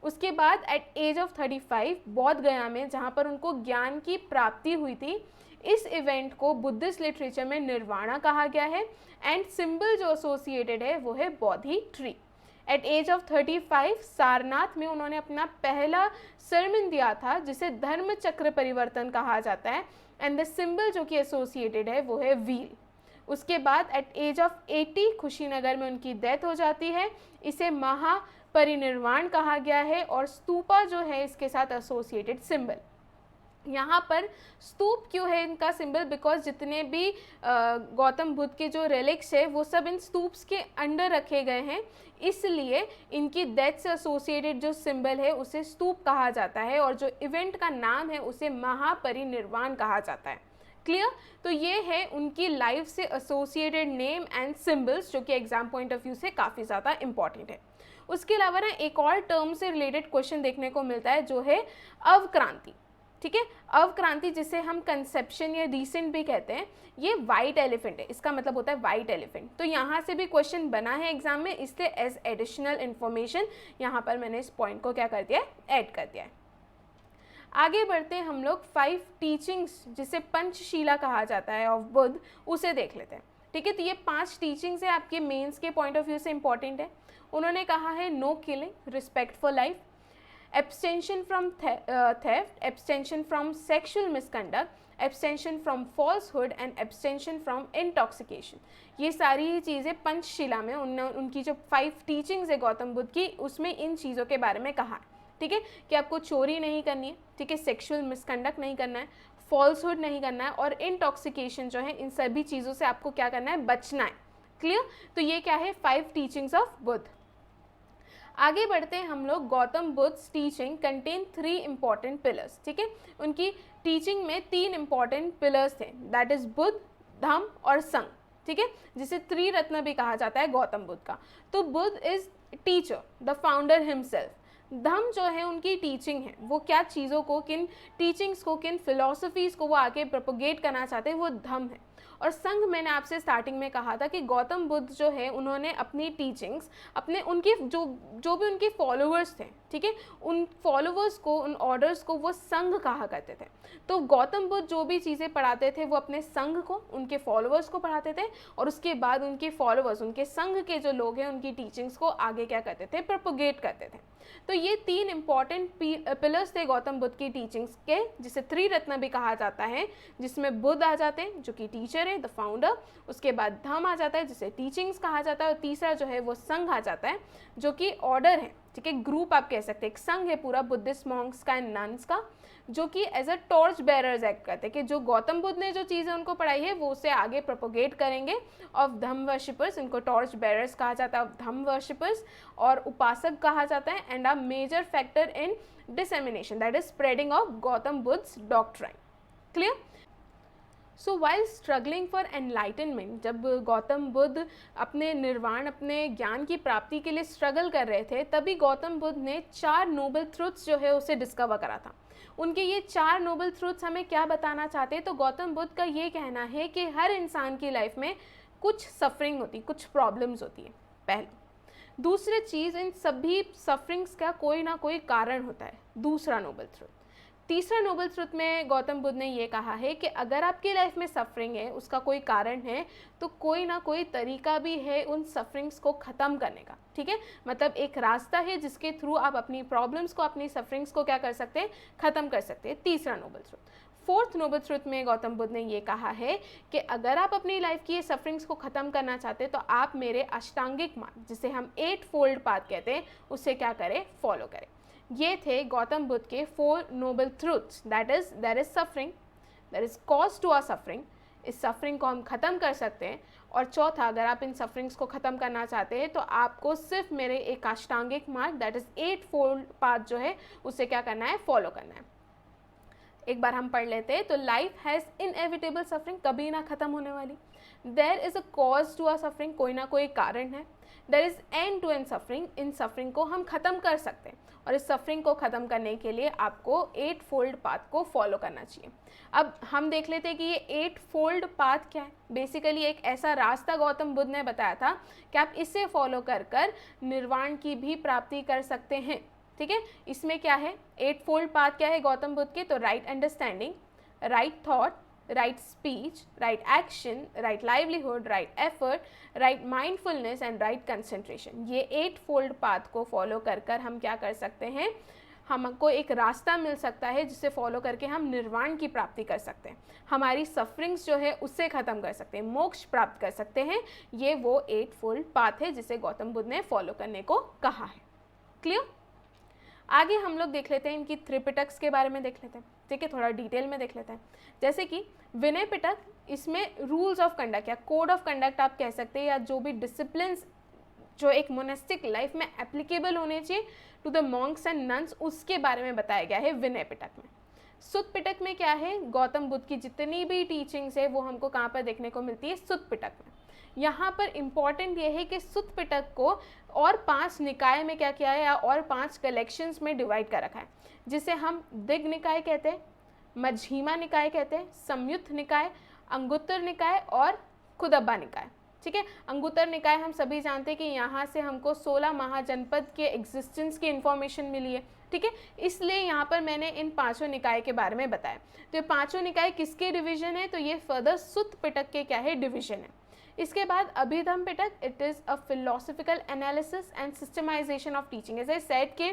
उसके बाद एट एज ऑफ 35 बौद्ध गया में, जहाँ पर उनको ज्ञान की प्राप्ति हुई थी, इस इवेंट को बुद्धिस्ट लिटरेचर में निर्वाणा कहा गया है एंड सिंबल जो एसोसिएटेड है वो है Bodhi tree. At age of 35 Sarnath में उन्होंने अपना पहला सरमन दिया था जिसे धर्म चक्र परिवर्तन कहा जाता है एंड द सिंबल जो कि एसोसिएटेड है वो है व्हील। उसके बाद एट एज ऑफ 80 कुशीनगर में उनकी डेथ हो जाती है, इसे परिनिर्वाण कहा गया है, और स्तूपा जो है इसके साथ एसोसिएटेड सिंबल। यहाँ पर स्तूप क्यों है इनका सिंबल, बिकॉज जितने भी गौतम बुद्ध के जो रेलिक्स है वो सब इन स्तूप्स के अंडर रखे गए हैं, इसलिए इनकी डेथ से एसोसिएटेड जो सिंबल है उसे स्तूप कहा जाता है, और जो इवेंट का नाम है उसे महापरिनिर्वाण कहा जाता है। क्लियर? तो ये है उनकी लाइफ से एसोसिएटेड नेम एंड सिंबल्स, जो कि एग्जाम पॉइंट ऑफ व्यू से काफ़ी ज़्यादा इंपॉर्टेंट है। उसके अलावा ना एक और टर्म से रिलेटेड क्वेश्चन देखने को मिलता है, जो है अवक्रांति। ठीक है, अवक्रांति जिसे हम कंसेप्शन या रीसेंट भी कहते हैं, ये वाइट एलिफेंट है, इसका मतलब होता है वाइट एलिफेंट। तो यहाँ से भी क्वेश्चन बना है एग्जाम में, इसलिए एज एडिशनल इन्फॉर्मेशन यहाँ पर मैंने इस पॉइंट को क्या कर दिया है, ऐड कर दिया है। आगे बढ़ते हैं हम लोग 5 टीचिंग्स जिसे पंचशीला कहा जाता है ऑफ बुद्ध, उसे देख लेते हैं। ठीक है, तो ये 5 टीचिंग्स है, आपके मेंस के पॉइंट ऑफ व्यू से इंपॉर्टेंट है। उन्होंने कहा है no killing, respect for life, abstention from theft, abstention from sexual misconduct, abstention from falsehood and abstention from intoxication। ये सारी ही चीज़ें पंचशीला में उनकी जो 5 टीचिंग्स है गौतम बुद्ध की, उसमें इन चीज़ों के बारे में कहा है। ठीक है, कि आपको चोरी नहीं करनी है, ठीक है, सेक्सुअल मिसकंडक्ट नहीं करना है, फॉल्सहुड नहीं करना है, और इंटॉक्सिकेशन जो है, इन सभी चीज़ों से आपको क्या करना है, बचना है। क्लियर? तो ये क्या है, 5 टीचिंग्स ऑफ बुद्ध। आगे बढ़ते हैं हम लोग। Gautam Buddha's teaching contain 3 important pillars. ठीक है, उनकी टीचिंग में 3 इंपॉर्टेंट पिलर्स थे, दैट इज बुद्ध, धम्म और संघ। ठीक है, जिसे त्रिरत्न भी कहा जाता है गौतम बुद्ध का। तो Buddha is teacher, the founder himself. Dhamma जो है उनकी टीचिंग है, वो क्या चीज़ों को, किन टीचिंग्स को, किन फिलॉसफीज़ को वो आगे प्रोपोगेट करना चाहते हैं, वो धम्म है। और संघ मैंने आपसे स्टार्टिंग में कहा था कि गौतम बुद्ध जो है उन्होंने अपनी टीचिंग्स उनके जो भी उनके फॉलोअर्स थे, ठीक है, उन फॉलोअर्स को, उन ऑर्डर्स को वो संघ कहा करते थे। तो गौतम बुद्ध जो भी चीज़ें पढ़ाते थे वो अपने संघ को, उनके फॉलोअर्स को पढ़ाते थे, और उसके बाद उनके फॉलोअर्स, उनके संघ के जो लोग हैं, उनकी टीचिंग्स को आगे क्या करते थे, प्रोपोगेट करते थे। तो ये 3 इंपॉर्टेंट पिलर्स थे गौतम बुद्ध की टीचिंग्स के, जिसे त्रिरत्न भी कहा जाता है, जिसमें बुद्ध आ जाते हैं जो कि टीचर है, द फाउंडर, उसके बाद धम्म आ जाता है जिसे टीचिंग्स कहा जाता है, और तीसरा जो है वो संघ आ जाता है जो कि ऑर्डर है, ठीक है, ग्रुप आप कह सकते हैं, एक संघ है पूरा बुद्धिस्ट मॉन्क्स का एंड नन्स का, जो कि as a torch bearers act करते हैं, कि जो गौतम बुद्ध ने जो चीज़ें उनको पढ़ाई है वो उसे आगे प्रोपोगेट करेंगे। ऑफ धम्म वर्शिपर्स, इनको टॉर्च बेरर्स कहा जाता है, ऑफ धम्म वर्शिपर्स, और उपासक कहा जाता है, and a major factor in dissemination, that is spreading of Gautam Buddha's doctrine. Clear? So while struggling for enlightenment, जब गौतम बुद्ध अपने निर्वाण, अपने ज्ञान की प्राप्ति के लिए स्ट्रगल कर रहे थे, तभी गौतम बुद्ध ने 4 नोबल ट्रुथ्स जो है उसे डिस्कवर करा था। उनके ये 4 नोबल ट्रुथ्स हमें क्या बताना चाहते हैं? तो गौतम बुद्ध का ये कहना है कि हर इंसान की लाइफ में कुछ सफरिंग होती, कुछ प्रॉब्लम्स होती है, पहला। दूसरी चीज़, इन सभी सफरिंग्स का कोई ना कोई कारण होता है, दूसरा नोबल ट्रुथ। तीसरा नोबल ट्रुथ में गौतम बुद्ध ने ये कहा है कि अगर आपकी लाइफ में सफरिंग है, उसका कोई कारण है, तो कोई ना कोई तरीका भी है उन सफरिंग्स को ख़त्म करने का। ठीक है, मतलब एक रास्ता है जिसके थ्रू आप अपनी प्रॉब्लम्स को, अपनी सफरिंग्स को क्या कर सकते हैं, ख़त्म कर सकते हैं। तीसरा noble truth. Fourth noble truth में गौतम बुद्ध ने ये कहा है कि अगर आप अपनी लाइफ की ये सफरिंग्स को ख़त्म करना चाहते हैं, तो आप मेरे अष्टांगिक मार्ग, जिसे हम 8 फोल्ड पाथ कहते हैं, उससे क्या करें, फॉलो करें। ये थे गौतम बुद्ध के 4 noble truths, that is there is suffering, there is cause to our suffering, इस सफरिंग को हम ख़त्म कर सकते हैं। और चौथा, अगर आप इन सफरिंग्स को ख़त्म करना चाहते हैं, तो आपको सिर्फ मेरे एक अष्टांगिक मार्ग, दैट इज 8 फोल्ड पाथ जो है, उसे क्या करना है, फॉलो करना है। एक बार हम पढ़ लेते हैं। तो लाइफ हैज़ इनएविटेबल सफरिंग, कभी ना ख़त्म होने वाली। There is a cause to our suffering, कोई ना कोई कारण है। There is end to end suffering, इन सफरिंग को हम ख़त्म कर सकते हैं, और इस सफरिंग को ख़त्म करने के लिए आपको 8 फोल्ड पाथ को फॉलो करना चाहिए। अब हम देख लेते हैं कि ये 8 फोल्ड पाथ क्या है। बेसिकली एक ऐसा रास्ता गौतम बुद्ध ने बताया था कि आप इसे फॉलो कर कर निर्वाण की भी प्राप्ति कर सकते हैं। ठीक है, इसमें क्या है, 8 फोल्ड पाथ क्या है गौतम बुद्ध के? तो right understanding, right thought, right speech, right action, right livelihood, right effort, right mindfulness and right concentration. ये 8 फोल्ड पाथ को फॉलो कर कर हम क्या कर सकते हैं, हमको एक रास्ता मिल सकता है जिसे फॉलो करके हम निर्वाण की प्राप्ति कर सकते हैं, हमारी सफरिंग्स जो है उससे ख़त्म कर सकते हैं, मोक्ष प्राप्त कर सकते हैं। ये वो 8 फोल्ड पाथ है जिसे गौतम बुद्ध ने फॉलो करने को कहा है। क्लियर। आगे हम लोग देख लेते हैं इनकी त्रिपिटक्स के बारे में देख लेते हैं, ठीक है, थोड़ा डिटेल में देख लेते हैं। जैसे कि विनय पिटक, इसमें रूल्स ऑफ कंडक्ट या कोड ऑफ कंडक्ट आप कह सकते हैं, या जो भी डिसिप्लिन जो एक मोनेस्टिक लाइफ में एप्लीकेबल होने चाहिए to the monks and nuns, उसके बारे में बताया गया है विनय पिटक में। सुत्त पिटक में क्या है, गौतम बुद्ध की जितनी भी टीचिंग्स है वो हमको कहाँ पर देखने को मिलती है, सुत्त पिटक में। यहाँ पर इम्पॉर्टेंट ये है कि सुत्त पिटक को और 5 निकाय में क्या किया है, या और 5 कलेक्शंस में डिवाइड कर रखा है, जिसे हम दिग् निकाय कहते हैं, मझीमा निकाय कहते हैं, संयुक्त निकाय, अंगुत्तर निकाय और खुदब्बा निकाय, ठीक है। अंगुत्तर निकाय हम सभी जानते हैं कि यहाँ से हमको 16 महाजनपद के एग्जिस्टेंस की इंफॉर्मेशन मिली है, ठीक है, इसलिए यहाँ पर मैंने इन 5 निकाय के बारे में बताया। तो ये 5 निकाय किसके डिवीजन है, तो ये फर्दर सुत्त पिटक के क्या है, डिवीजन है। इसके बाद Abhidhamma Pitaka, it is a philosophical analysis and systematization of teaching. As I said के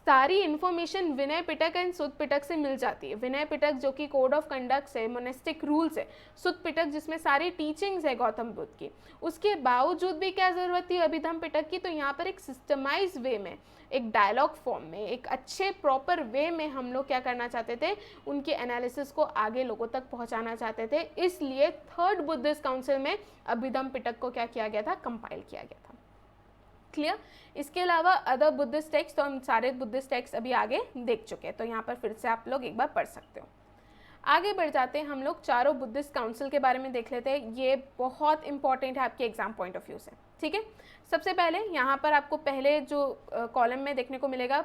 सारी इन्फॉर्मेशन विनय पिटक एंड सुत्त पिटक से मिल जाती है। विनय पिटक जो कि कोड ऑफ कंडक्ट है, मोनेस्टिक रूल्स है, सुत्त पिटक जिसमें सारी टीचिंग्स है गौतम बुद्ध की। उसके बावजूद भी क्या ज़रूरत थी अभिधम्म पिटक की, तो यहाँ पर एक सिस्टमाइज वे में, एक डायलॉग फॉर्म में, एक अच्छे प्रॉपर वे में हम लोग क्या करना चाहते थे, उनके एनालिसिस को आगे लोगों तक पहुँचाना चाहते थे। इसलिए 3rd बुद्धिस्ट काउंसिल में अभिधम्म पिटक को क्या किया गया था, कंपाइल किया गया था। क्लियर। इसके अलावा अदर बुद्धिस्ट टेक्स्ट, तो हम सारे बुद्धिस्ट टेक्स्ट अभी आगे देख चुके हैं, तो यहाँ पर फिर से आप लोग एक बार पढ़ सकते हो। आगे बढ़ जाते हैं, हम लोग चारों बुद्धिस्ट काउंसिल के बारे में देख लेते हैं। ये बहुत इंपॉर्टेंट है आपके एग्जाम पॉइंट ऑफ व्यू से, ठीक है। सबसे पहले यहाँ पर आपको पहले जो कॉलम में देखने को मिलेगा,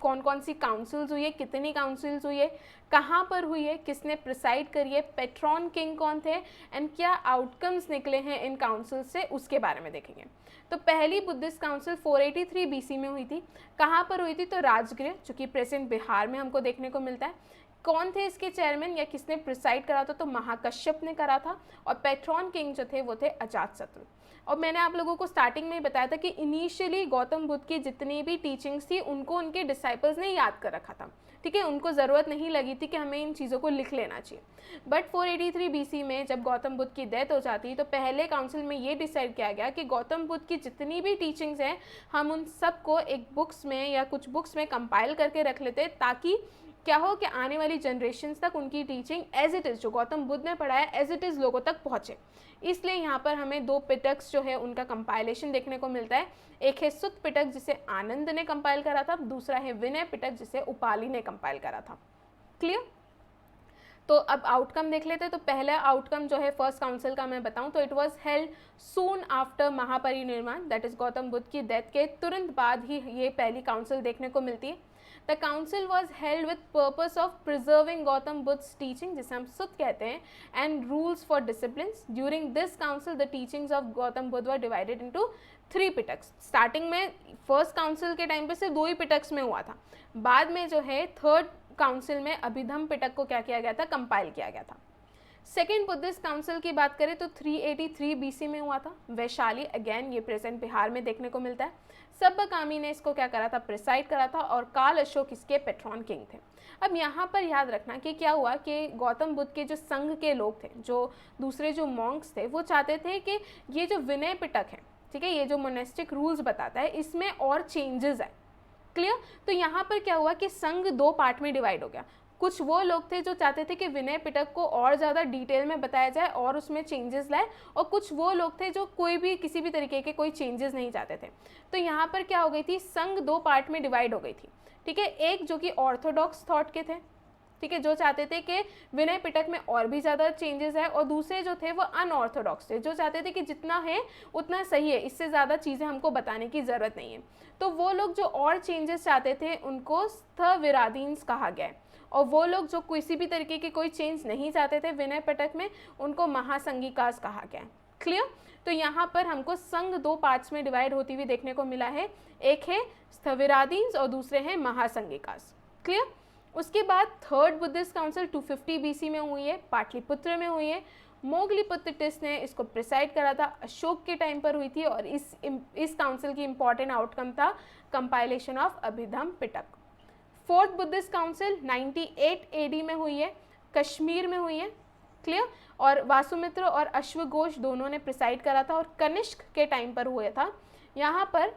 कौन कौन सी काउंसिल्स हुई है, कितनी काउंसिल्स हुई है, कहाँ पर हुई है, किसने प्रिसाइड करी है, पेट्रॉन किंग कौन थे, एंड क्या आउटकम्स निकले हैं इन काउंसिल से, उसके बारे में देखेंगे। तो पहली बुद्धिस्ट काउंसिल 483 BC में हुई थी। कहाँ पर हुई थी, तो राजगृह, जो कि प्रेजेंट बिहार में हमको देखने को मिलता है। कौन थे इसके चेयरमैन या किसने प्रिसाइड करा था, तो महाकश्यप ने करा था। और पेट्रॉन किंग जो थे वो थे अजातशत्रु। और मैंने आप लोगों को स्टार्टिंग में ही बताया था कि इनिशियली गौतम बुद्ध की जितनी भी टीचिंग्स थी उनको उनके डिसाइपल्स ने याद कर रखा था, ठीक है, उनको ज़रूरत नहीं लगी थी कि हमें इन चीज़ों को लिख लेना चाहिए। बट 483 BC में जब गौतम बुद्ध की डेथ हो जाती तो पहले काउंसिल में ये डिसाइड किया गया कि गौतम बुद्ध की जितनी भी टीचिंग्स हैं हम उन सबको एक बुक्स में या कुछ बुक्स में कंपाइल करके रख लेते, ताकि क्या हो कि आने वाली जनरेशन्स तक उनकी टीचिंग एज इट इज़, जो गौतम बुद्ध ने पढ़ाया एज इट इज़ लोगों तक पहुँचे। इसलिए यहाँ पर हमें 2 पिटक्स जो है उनका कंपाइलेशन देखने को मिलता है। एक है सुत्त पिटक जिसे आनंद ने कंपाइल करा था, दूसरा है विनय पिटक जिसे उपाली ने कंपाइल करा था। क्लियर। तो अब आउटकम देख लेते हैं। तो पहला आउटकम जो है फर्स्ट काउंसिल का मैं बताऊं तो it was held soon after Mahaparinirvan, that is Gautam Buddha की डेथ के तुरंत बाद ही ये पहली काउंसिल देखने को मिलती है। The council was held with purpose of preserving Gautam Buddha's teaching, जिसे हम सुत्त कहते हैं, and rules for discipline. During this council the teachings of Gautam Buddha were divided into 3 Pitakas. Starting में फर्स्ट काउंसिल के टाइम पे सिर्फ 2 ही पिटक्स में हुआ था, बाद में जो है 3rd काउंसिल में अभिधम्म पिटक को क्या किया गया था, कंपाइल किया गया था। सेकेंड बुद्धिस्ट काउंसिल की बात करें तो 383 BC में हुआ था। वैशाली, अगेन ये प्रेजेंट बिहार में देखने को मिलता है। सब्बकामी ने इसको क्या करा था, प्रिसाइड करा था, और काल अशोक इसके पेट्रॉन किंग थे। अब यहाँ पर याद रखना कि क्या हुआ कि गौतम बुद्ध के जो संघ के लोग थे, जो दूसरे जो मॉन्क्स थे, वो चाहते थे कि ये जो विनय पिटक है, ठीक है, ये जो मोनेस्टिक रूल्स बताता है, इसमें और चेंजेस है। क्लियर। तो यहाँ पर क्या हुआ कि संघ 2 पार्ट में डिवाइड हो गया। कुछ वो लोग थे जो चाहते थे कि विनय पिटक को और ज़्यादा डिटेल में बताया जाए और उसमें चेंजेस लाए, और कुछ वो लोग थे जो कोई भी किसी भी तरीके के कोई चेंजेस नहीं चाहते थे। तो यहाँ पर क्या हो गई थी, संघ 2 पार्ट में डिवाइड हो गई थी, ठीक है। एक जो कि ऑर्थोडॉक्स थॉट के थे, ठीक है, जो चाहते थे कि विनय पिटक में और भी ज़्यादा चेंजेस है, और दूसरे जो थे वो अनऑर्थोडॉक्स थे, जो चाहते थे कि जितना है उतना सही है, इससे ज़्यादा चीज़ें हमको बताने की ज़रूरत नहीं है। तो वो लोग जो और चेंजेस चाहते थे उनको स्थविरादीन्स कहा गया है, और वो लोग जो किसी भी तरीके की कोई चेंज नहीं चाहते थे विनय पिटक में, उनको महासंगिकास कहा गया है। क्लियर। तो यहाँ पर हमको संघ 2 पार्ट्स में डिवाइड होती हुई देखने को मिला है, एक है स्थविरादीन्स और दूसरे हैं महासंगिकास। क्लियर। उसके बाद 3rd बुद्धिस्ट काउंसिल 250 BC में हुई है, पाटलिपुत्र में हुई है। मोगलीपुत्र टिस ने इसको प्रिसाइड करा था, अशोक के टाइम पर हुई थी, और इस काउंसिल की इंपॉर्टेंट आउटकम था compilation of Abhidhamma Pitaka. 4th Buddhist council 98 AD में हुई है, कश्मीर में हुई है। क्लियर। और वासुमित्र और अश्वघोष दोनों ने प्रिसाइड करा था, और कनिष्क के टाइम पर हुआ था। यहाँ पर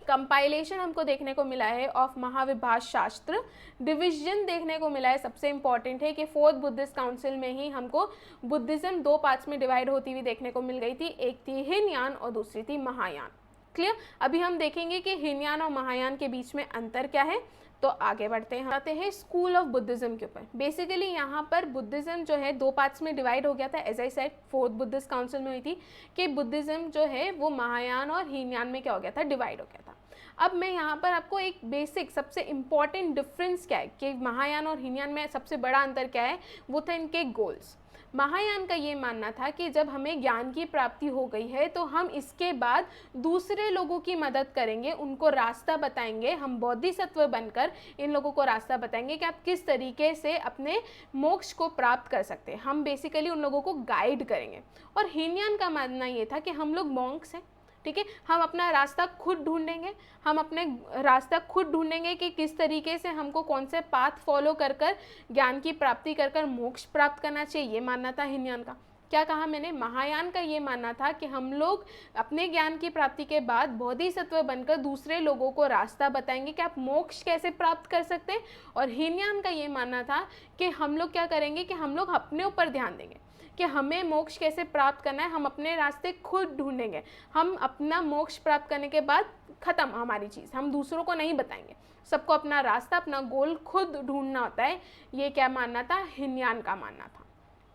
कंपाइलेशन हमको देखने को मिला है ऑफ महाविभाष शास्त्र, डिविजन देखने को मिला है, सबसे इंपॉर्टेंट है कि फोर्थ बुद्धिस्ट काउंसिल में ही हमको बुद्धिज्म 2 पार्ट्स में डिवाइड होती हुई देखने को मिल गई थी, एक थी हीनयान और दूसरी थी महायान। क्लियर। अभी हम देखेंगे कि हीनयान और महायान के बीच में अंतर क्या है। तो आगे बढ़ते हैं, आते हैं स्कूल ऑफ बुद्धिज्म के ऊपर। बेसिकली यहाँ पर बुद्धिज्म जो है 2 पार्ट्स में डिवाइड हो गया था, as I said fourth Buddhist council में हुई थी कि बुद्धिज्म जो है वो महायान और हीनयान में क्या हो गया था, डिवाइड हो गया था। अब मैं यहाँ पर आपको एक बेसिक सबसे इम्पॉर्टेंट डिफरेंस क्या है कि महायान और हीनयान में सबसे बड़ा अंतर क्या है, वो था इनके गोल्स। महायान का ये मानना था कि जब हमें ज्ञान की प्राप्ति हो गई है तो हम इसके बाद दूसरे लोगों की मदद करेंगे, उनको रास्ता बताएंगे, हम बोधिसत्व बनकर इन लोगों को रास्ता बताएंगे कि आप किस तरीके से अपने मोक्ष को प्राप्त कर सकते हैं। हम बेसिकली उन लोगों को गाइड करेंगे। और हीनयान का मानना ये था कि हम लोग मॉन्क्स हैं, ठीक है, हम अपना रास्ता खुद ढूंढेंगे, हम अपने रास्ता खुद ढूंढेंगे कि किस तरीके से हमको कौन से पाथ फॉलो कर कर ज्ञान की प्राप्ति कर कर मोक्ष प्राप्त करना चाहिए, ये मानना था हीनयान का। क्या कहा मैंने, महायान का ये मानना था कि हम लोग अपने ज्ञान की प्राप्ति के बाद बोधिसत्व बनकर दूसरे लोगों को रास्ता बताएंगे कि आप मोक्ष कैसे प्राप्त कर सकते हैं। और हीनयान का ये मानना था कि हम लोग क्या करेंगे कि हम लोग अपने ऊपर ध्यान देंगे कि हमें मोक्ष कैसे प्राप्त करना है, हम अपने रास्ते खुद ढूंढेंगे, हम अपना मोक्ष प्राप्त करने के बाद ख़त्म हमारी चीज़, हम दूसरों को नहीं बताएंगे, सबको अपना रास्ता अपना गोल खुद ढूंढना होता है। ये क्या मानना था, हीनयान का मानना था।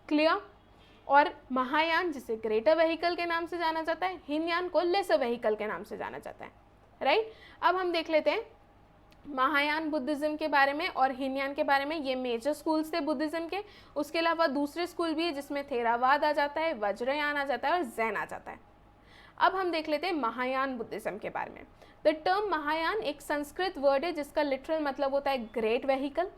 क्लियर। और महायान जिसे ग्रेटर व्हीकल के नाम से जाना जाता है, हीनयान को लेसर व्हीकल के नाम से जाना जाता है, राइट। अब हम देख लेते हैं महायान बुद्धिज्म के बारे में और हीनयान के बारे में। ये मेजर स्कूल्स थे बुद्धिज्म के। उसके अलावा दूसरे स्कूल भी है जिसमें थेरावाद आ जाता है, वज्रयान आ जाता है और जैन आ जाता है। अब हम देख लेते हैं महायान बुद्धिज्म के बारे में। द टर्म महायान एक संस्कृत वर्ड है जिसका लिटरल मतलब होता है great vehicle.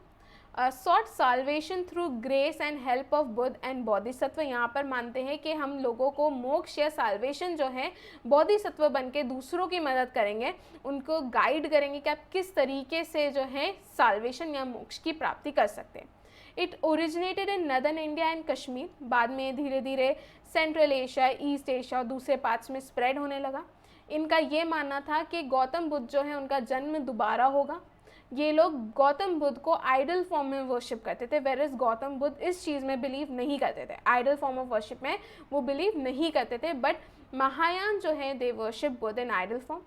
Sought salvation through grace and help of Buddha and Bodhisattva. यहाँ पर मानते हैं कि हम लोगों को मोक्ष या साल्वेशन जो है बोधिसत्व बन के दूसरों की मदद करेंगे, उनको गाइड करेंगे कि आप किस तरीके से जो है साल्वेशन या मोक्ष की प्राप्ति कर सकते हैं। It originated in northern India and Kashmir, बाद में धीरे धीरे सेंट्रल एशिया, ईस्ट एशिया और दूसरे पार्ट्स में स्प्रेड होने लगा। इनका ये मानना था कि गौतम बुद्ध जो है उनका जन्म दोबारा होगा। ये लोग गौतम बुद्ध को आइडल फॉर्म में वर्शिप करते थे, वेरएज गौतम बुद्ध इस चीज़ में बिलीव नहीं करते थे, आइडल फॉर्म ऑफ वर्शिप में वो बिलीव नहीं करते थे। बट महायान जो है they worship Buddha in idol form.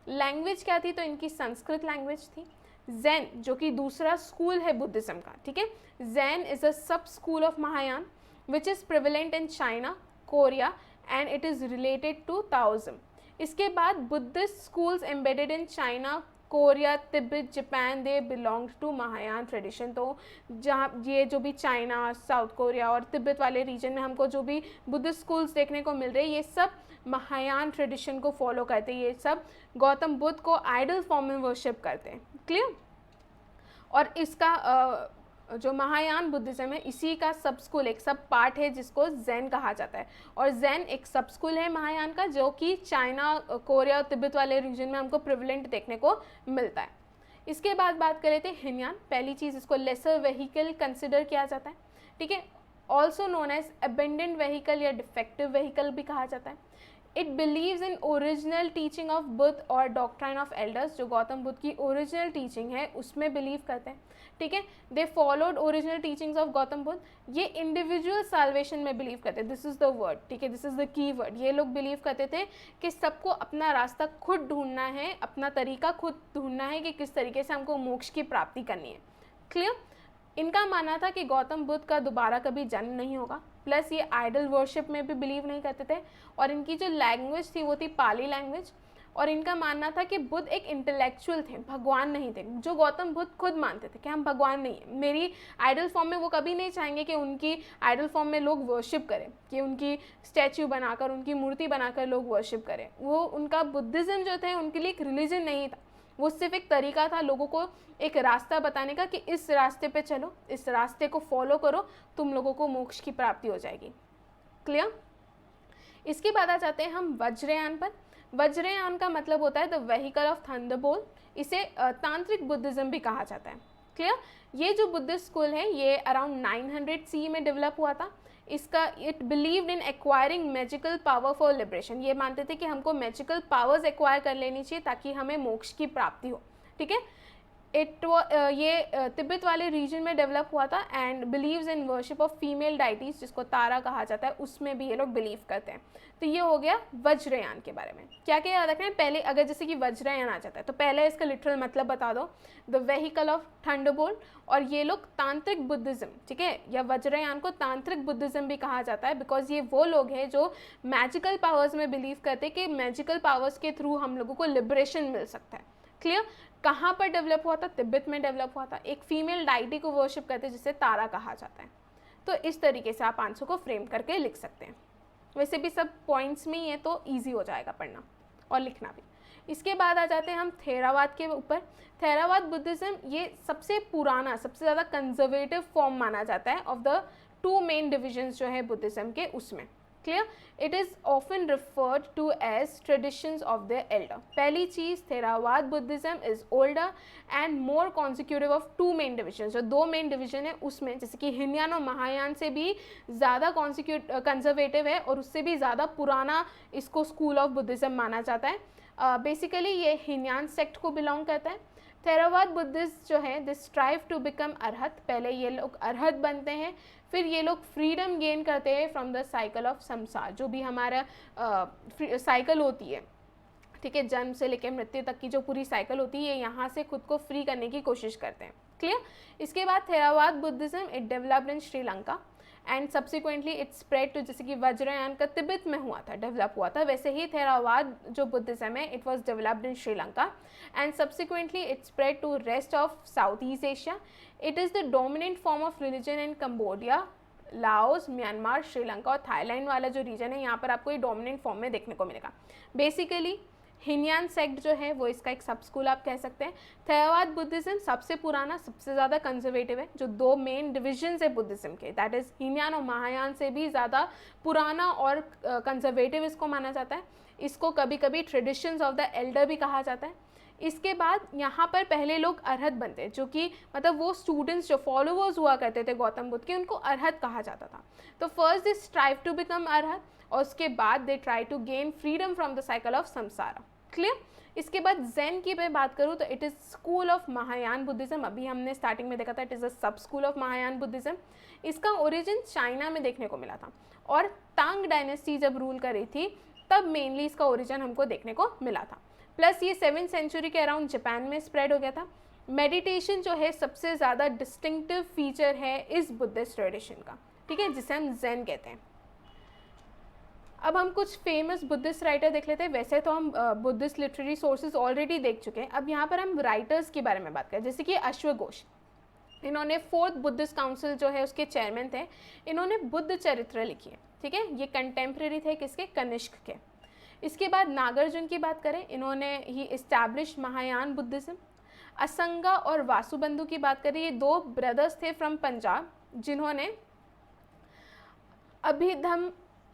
Language क्या थी, तो इनकी संस्कृत लैंग्वेज थी। जैन जो कि दूसरा स्कूल है बुद्धिज्म का, ठीक है, Jain is a sub school of Mahayana which is prevalent in China, Korea and it is related to Taoism. इसके बाद Buddhist schools embedded in China, Korea, Tibet, Japan, they belong to Mahayana tradition. तो जहाँ ये जो भी चाइना, साउथ कोरिया और तिब्बत वाले reason में हमको जो भी बुद्धिस्ट स्कूल्स देखने को मिल रहे हैं, ये सब महायान ट्रेडिशन को फॉलो करते हैं, ये सब गौतम बुद्ध को आइडल फॉर्म में वर्शिप करते हैं। क्लियर। और इसका जो महायान बुद्धिज्म है इसी का सब स्कूल, एक सब पार्ट है जिसको जैन कहा जाता है। और जैन एक सब स्कूल है महायान का जो कि चाइना, कोरिया और तिब्बत वाले रीजन में हमको प्रिवलेंट देखने को मिलता है। इसके बाद बात कर लेते हैं हीनयान। पहली चीज़, इसको लेसर व्हीकल कंसिडर किया जाता है, ठीक है, also known as abandoned vehicle या डिफेक्टिव व्हीकल भी कहा जाता है। It believes in original teaching of Buddha और डॉक्ट्राइन ऑफ एल्डर्स, जो गौतम बुद्ध की ओरिजिनल टीचिंग है उसमें बिलीव करते हैं, ठीक है। They followed original teachings of Gautam Buddha. ये इंडिविजुअल साल्वेशन में बिलीव करते हैं, दिस इज द वर्ड, ठीक है, this is the key word. ये लोग बिलीव करते थे कि सबको अपना रास्ता खुद ढूंढना है, अपना तरीका खुद ढूंढना है कि किस तरीके से हमको मोक्ष की प्राप्ति करनी है। क्लियर। इनका मानना था कि गौतम बुद्ध का दोबारा कभी जन्म नहीं होगा, प्लस ये आइडल वर्शिप में भी बिलीव नहीं करते थे। और इनकी जो लैंग्वेज थी वो थी पाली लैंग्वेज। और इनका मानना था कि बुद्ध एक इंटेलेक्चुअल थे, भगवान नहीं थे, जो गौतम बुद्ध खुद मानते थे कि हम भगवान नहीं है, मेरी आइडल फॉर्म में वो कभी नहीं चाहेंगे कि उनकी आइडल फॉर्म में लोग वर्शिप करें, कि उनकी स्टैच्यू बनाकर, उनकी मूर्ति बनाकर लोग वर्शिप करें। वो उनका बुद्धिज़्म जो थे उनके लिए एक रिलीजन नहीं था, वो सिर्फ एक तरीका था लोगों को एक रास्ता बताने का कि इस रास्ते पे चलो, इस रास्ते को फॉलो करो, तुम लोगों को मोक्ष की प्राप्ति हो जाएगी। क्लियर। इसके बाद आ जाते हैं हम वज्रयान पर। वज्रयान का मतलब होता है द व्हीकल ऑफ थंडरबोल्ट। इसे तांत्रिक बुद्धिज्म भी कहा जाता है। क्लियर। ये जो बुद्धिस्ट स्कूल है ये अराउंड 900 सी में डेवलप हुआ था। इसका it believed in acquiring magical power for liberation, ये मानते थे कि हमको मैजिकल पावर्स एक्वायर कर लेनी चाहिए ताकि हमें मोक्ष की प्राप्ति हो, ठीक है। ये तिब्बत वाले रीजन में डेवलप हुआ था and believes in worship of female deities, जिसको तारा कहा जाता है, उसमें भी ये लोग बिलीव करते हैं। तो ये हो गया वज्रयान के बारे में। क्या क्या याद रखना है पहले, अगर जैसे कि वज्रयान आ जाता है तो पहले इसका लिटरल मतलब बता दो, द वेहिकल ऑफ थंडरबोल्ट। और ये लोग तांत्रिक बुद्धिज्म, ठीक है, या वज्रयान को तांत्रिक बुद्धिज्म भी कहा जाता है, बिकॉज ये वो लोग हैं जो मैजिकल पावर्स में बिलीव करते हैं कि मैजिकल पावर्स के थ्रू हम लोगों को लिबरेशन मिल सकता है। क्लियर। कहाँ पर डेवलप हुआ था? तिब्बत में डेवलप हुआ था। एक फीमेल डाइटी को वर्शिप करते हैं जिसे तारा कहा जाता है। तो इस तरीके से आप आंसर को फ्रेम करके लिख सकते हैं। वैसे भी सब पॉइंट्स में ही है तो ईजी हो जाएगा पढ़ना और लिखना भी। इसके बाद आ जाते हैं हम थेरावाद के ऊपर। थेरावाद बुद्धिज्म ये सबसे पुराना, सबसे ज़्यादा कंजर्वेटिव फॉर्म माना जाता है of the two main divisions जो है बुद्धिज्म के, उसमें। Clear. It is often referred to as traditions of the elder. पहली चीज़, Theravada Buddhism is older and more consecutive of two main division. जो दो मेन डिविजन है उसमें, जैसे कि हिनयान और महायान से भी ज़्यादा कंजर्वेटिव है और उससे भी ज़्यादा पुराना इसको स्कूल ऑफ बुद्धिज्म माना जाता है। बेसिकली ये हिनयान सेक्ट को बिलोंग करता है। थेरावाद बुद्धिस्ट जो है, दे स्ट्राइव टू बिकम अरहत। पहले ये लोग अरहत बनते हैं, फिर ये लोग फ्रीडम गेन करते हैं फ्रॉम द साइकिल ऑफ संसार, जो भी हमारा साइकिल होती है, ठीक है, जन्म से लेकर मृत्यु तक की जो पूरी साइकिल होती है, यहाँ से खुद को फ्री करने की कोशिश करते हैं। क्लियर। इसके बाद Theravada Buddhism it developed in Sri Lanka and subsequently it spread to, जैसे कि वज्रयान का तिब्बत में हुआ था, डेवलप हुआ था, वैसे ही थेरावाद जो बुद्धिज्म है it was developed in Sri Lanka and subsequently it spread to rest of South East Asia. It is the dominant form of religion in Cambodia, Laos, Myanmar, Sri Lanka और थाईलैंड वाला जो रीजन है, यहाँ पर आपको ये डोमिनेंट फॉर्म में देखने को मिलेगा। बेसिकली हिनयान सेक्ट जो है वो इसका एक सब स्कूल आप कह सकते हैं। थेरावाद बुद्धिज्म सबसे पुराना, सबसे ज़्यादा कंजर्वेटिव है। जो दो मेन डिविजन्स है बुद्धिज्म के, दैट इज़ हिनयान और महायान से भी ज़्यादा पुराना और कंजर्वेटिव इसको माना जाता है। इसको कभी कभी ट्रेडिशंस ऑफ द एल्डर भी कहा जाता है। इसके बाद यहाँ पर पहले लोग अरहत बनते हैं, जो कि मतलब वो स्टूडेंट्स जो फॉलोअर्स हुआ करते थे गौतम बुद्ध के, उनको अरहत कहा जाता था। तो first they strive to become Arhat और उसके बाद they try to gain freedom from the cycle of samsara. Clear. इसके बाद जैन की मैं बात करूँ तो it is school of Mahayana Buddhism. अभी हमने स्टार्टिंग में देखा था, it is a sub school of Mahayana Buddhism. इसका ओरिजिन चाइना में देखने को मिला था और तांग डायनेस्टी जब रूल कर रही थी तब मेनली इसका ओरिजिन हमको देखने को मिला था। प्लस ये 7th सेंचुरी के अराउंड जापान में स्प्रेड हो गया था। मेडिटेशन जो है सबसे ज़्यादा डिस्टिंक्टिव फीचर है इस बुद्धिस्ट ट्रेडिशन का, ठीक है, जिसे हम जैन कहते हैं। अब हम कुछ फेमस बुद्धिस्ट राइटर देख लेते हैं। वैसे तो हम बुद्धिस्ट लिटरेरी सोर्सेज ऑलरेडी देख चुके हैं। अब यहाँ पर हम राइटर्स के बारे में बात करें, जैसे कि अश्वघोष, इन्होंने 4th बुद्धिस्ट काउंसिल जो है उसके चेयरमैन थे। इन्होंने बुद्ध चरित्र लिखी है, ठीक है, ये कंटेम्प्रेरी थे किसके? कनिष्क के। इसके बाद नागार्जुन की बात करें, इन्होंने ही इस्टेब्लिश महायान बुद्धिज्म। असंगा और वासुबंधु की बात करें, ये दो ब्रदर्स थे फ्रॉम पंजाब जिन्होंने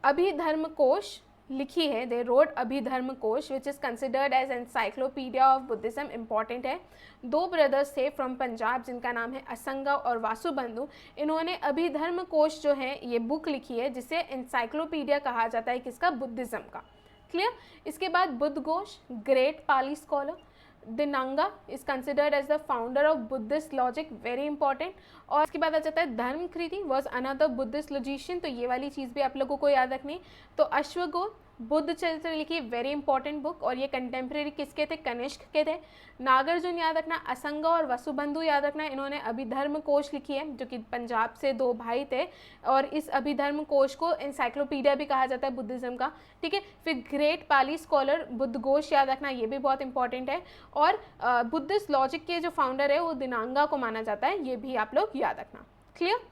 अभिधर्म कोश लिखी है। दे wrote Abhidharma Kosha which is considered as encyclopedia of Buddhism. Important है। दो ब्रदर्स थे फ्रॉम पंजाब जिनका नाम है असंगा और वासुबंधु। इन्होंने अभिधर्म कोश जो है ये बुक लिखी है जिसे एनसाइक्लोपीडिया कहा जाता है किसका? बुद्धिज्म का। क्लियर। इसके बाद Buddhaghosa, great Pali scholar. Dignaga is considered as the founder of Buddhist logic, very important. और इसके बाद आ जाता है Dharmakirti was another Buddhist logician, तो ये वाली चीज़ भी आप लोगों को याद रखनी। तो अश्वघोष बुद्ध चरित्र लिखी, वेरी इंपॉर्टेंट बुक, और ये कंटेम्प्रेरी किसके थे? कनिष्क के थे। नागार्जुन याद रखना, असंगा और वसुबंधु याद रखना, इन्होंने अभिधर्म कोश लिखी है जो कि पंजाब से दो भाई थे और इस अभिधर्म कोश को एनसाइक्लोपीडिया भी कहा जाता है बुद्धिज्म का, ठीक है। फिर ग्रेट पाली स्कॉलर बुद्धघोष याद रखना, ये भी बहुत इंपॉर्टेंट है। और बुद्धिस्ट लॉजिक के जो फाउंडर है वो दिनांगा को माना जाता है, ये भी आप लोग याद रखना। क्लियर।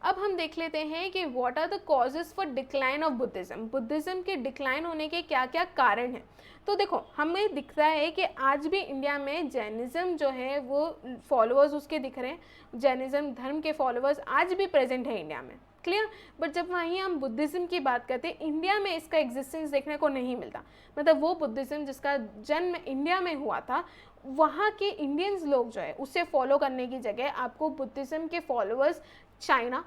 अब हम देख लेते हैं कि what are the causes for decline of Buddhism. Buddhism के डिक्लाइन होने के क्या क्या कारण हैं। तो देखो हमें दिख रहा है कि आज भी इंडिया में जैनिज़्म जो है वो फॉलोअर्स उसके दिख रहे हैं। जैनिज़्म धर्म के फॉलोअर्स आज भी प्रेजेंट है इंडिया में। क्लियर। बट जब वहीं हम बुद्धिज़्म की बात करते हैं, इंडिया में इसका एग्जिस्टेंस देखने को नहीं मिलता। मतलब वो बुद्धिज़्म जिसका जन्म इंडिया में हुआ था, वहाँ के इंडियंस लोग जो है उसे फॉलो करने की जगह आपको बुद्धिज़्म के फॉलोअर्स चाइना,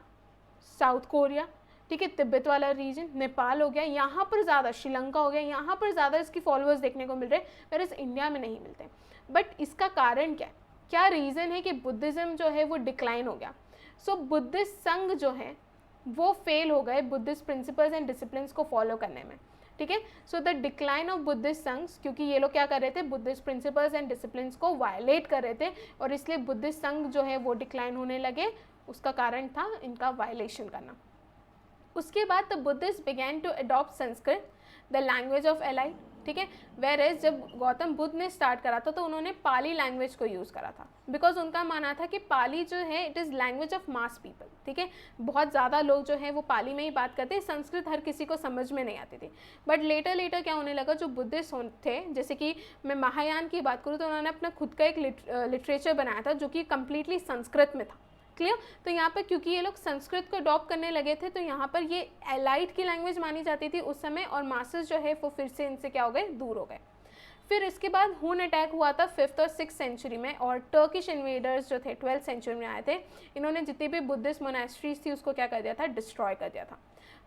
साउथ कोरिया, ठीक है, तिब्बत वाला रीजन, नेपाल हो गया, यहाँ पर ज़्यादा, श्रीलंका हो गया, यहाँ पर ज़्यादा इसकी फॉलोअर्स देखने को मिल रहे हैं, वैसे इंडिया में नहीं मिलते। बट इसका कारण क्या है, क्या रीज़न है कि बुद्धिज़्म जो है वो डिक्लाइन हो गया? सो बुद्धिस्ट संघ जो है वो फेल हो गए बुद्धिस्ट प्रिंसिपल्स एंड डिसिप्लिन्स को फॉलो करने में, ठीक है। So the decline of Buddhist sanghs, क्योंकि ये लोग क्या कर रहे थे, बुद्धिस्ट प्रिंसिपल्स एंड डिसिप्लिन्स को वायलेट कर रहे थे, और इसलिए बुद्धिस्ट संघ जो है वो डिक्लाइन होने लगे, उसका कारण था इनका वायलेशन करना। उसके बाद the Buddhist began to adopt Sanskrit the language of elite, ठीक है। वेर एज जब गौतम बुद्ध ने स्टार्ट करा था तो उन्होंने पाली लैंग्वेज को यूज़ करा था, बिकॉज उनका मानना था कि पाली जो है it is language of mass people, ठीक है। बहुत ज़्यादा लोग जो है वो पाली में ही बात करते हैं, संस्कृत हर किसी को समझ में नहीं आती थी। बट लेटर क्या होने लगा, जो बुद्धिस्ट थे, जैसे कि मैं महायान की बात करूँ तो उन्होंने अपना खुद का एक लिटरेचर बनाया था जो कि कम्प्लीटली संस्कृत में था, क्लियर। तो यहाँ पर क्योंकि ये लोग संस्कृत को अडॉप्ट करने लगे थे तो यहाँ पर ये एलाइट की लैंग्वेज मानी जाती थी उस समय, और मासेस जो है वो फिर से इनसे क्या हो गए, दूर हो गए। फिर इसके बाद हुन अटैक हुआ था 5th और 6th सेंचुरी में, और टर्किश इन्वेडर्स जो थे 12th सेंचुरी में आए थे, इन्होंने जितनी भी बुद्धिस्ट मोनास्ट्रीज थी उसको क्या कर दिया था, डिस्ट्रॉय कर दिया था।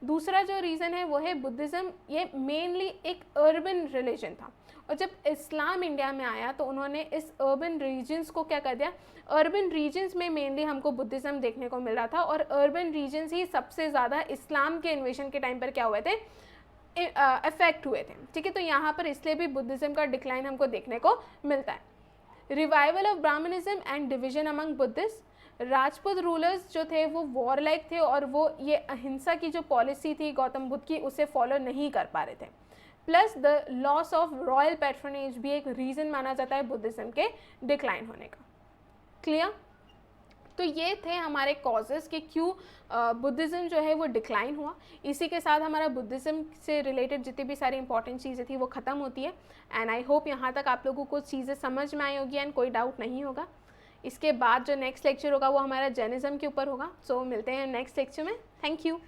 दूसरा जो रीज़न है वो है बुद्धिज़्म ये मेनली एक अर्बन रिलीजन था, और जब इस्लाम इंडिया में आया तो उन्होंने इस अर्बन रीजन्स को क्या कर दिया, अर्बन रीजन्स में मेनली हमको बुद्धिज़्म देखने को मिल रहा था, और अर्बन रीजन्स ही सबसे ज़्यादा इस्लाम के इन्वेशन के टाइम पर क्या हुए थे, इफेक्ट हुए थे, ठीक है। तो यहाँ पर इसलिए भी बुद्धिज़्म का डिक्लाइन हमको देखने को मिलता है। Revival of Brahmanism and division among Buddhist, Rajput rulers जो थे वो वॉरलाइक थे, और वो ये अहिंसा की जो पॉलिसी थी गौतम बुद्ध की उसे फॉलो नहीं कर पा रहे थे। Plus the loss of royal patronage भी एक रीज़न माना जाता है बुद्धिज़्म के डिक्लाइन होने का, क्लियर। तो ये थे हमारे कॉजेज़ कि क्यों बुद्धिज़्म जो है वो डिक्लाइन हुआ। इसी के साथ हमारा बुद्धिज़्म से रिलेटेड जितनी भी सारी इंपॉर्टेंट चीज़ें थी वो ख़त्म होती है। एंड आई होप यहाँ तक आप लोगों को चीज़ें समझ में आई होगी एंड कोई डाउट नहीं होगा। इसके बाद जो नेक्स्ट लेक्चर होगा वो हमारा जैनिज़्म के ऊपर होगा। सो मिलते हैं नेक्स्ट लेक्चर में। Thank you.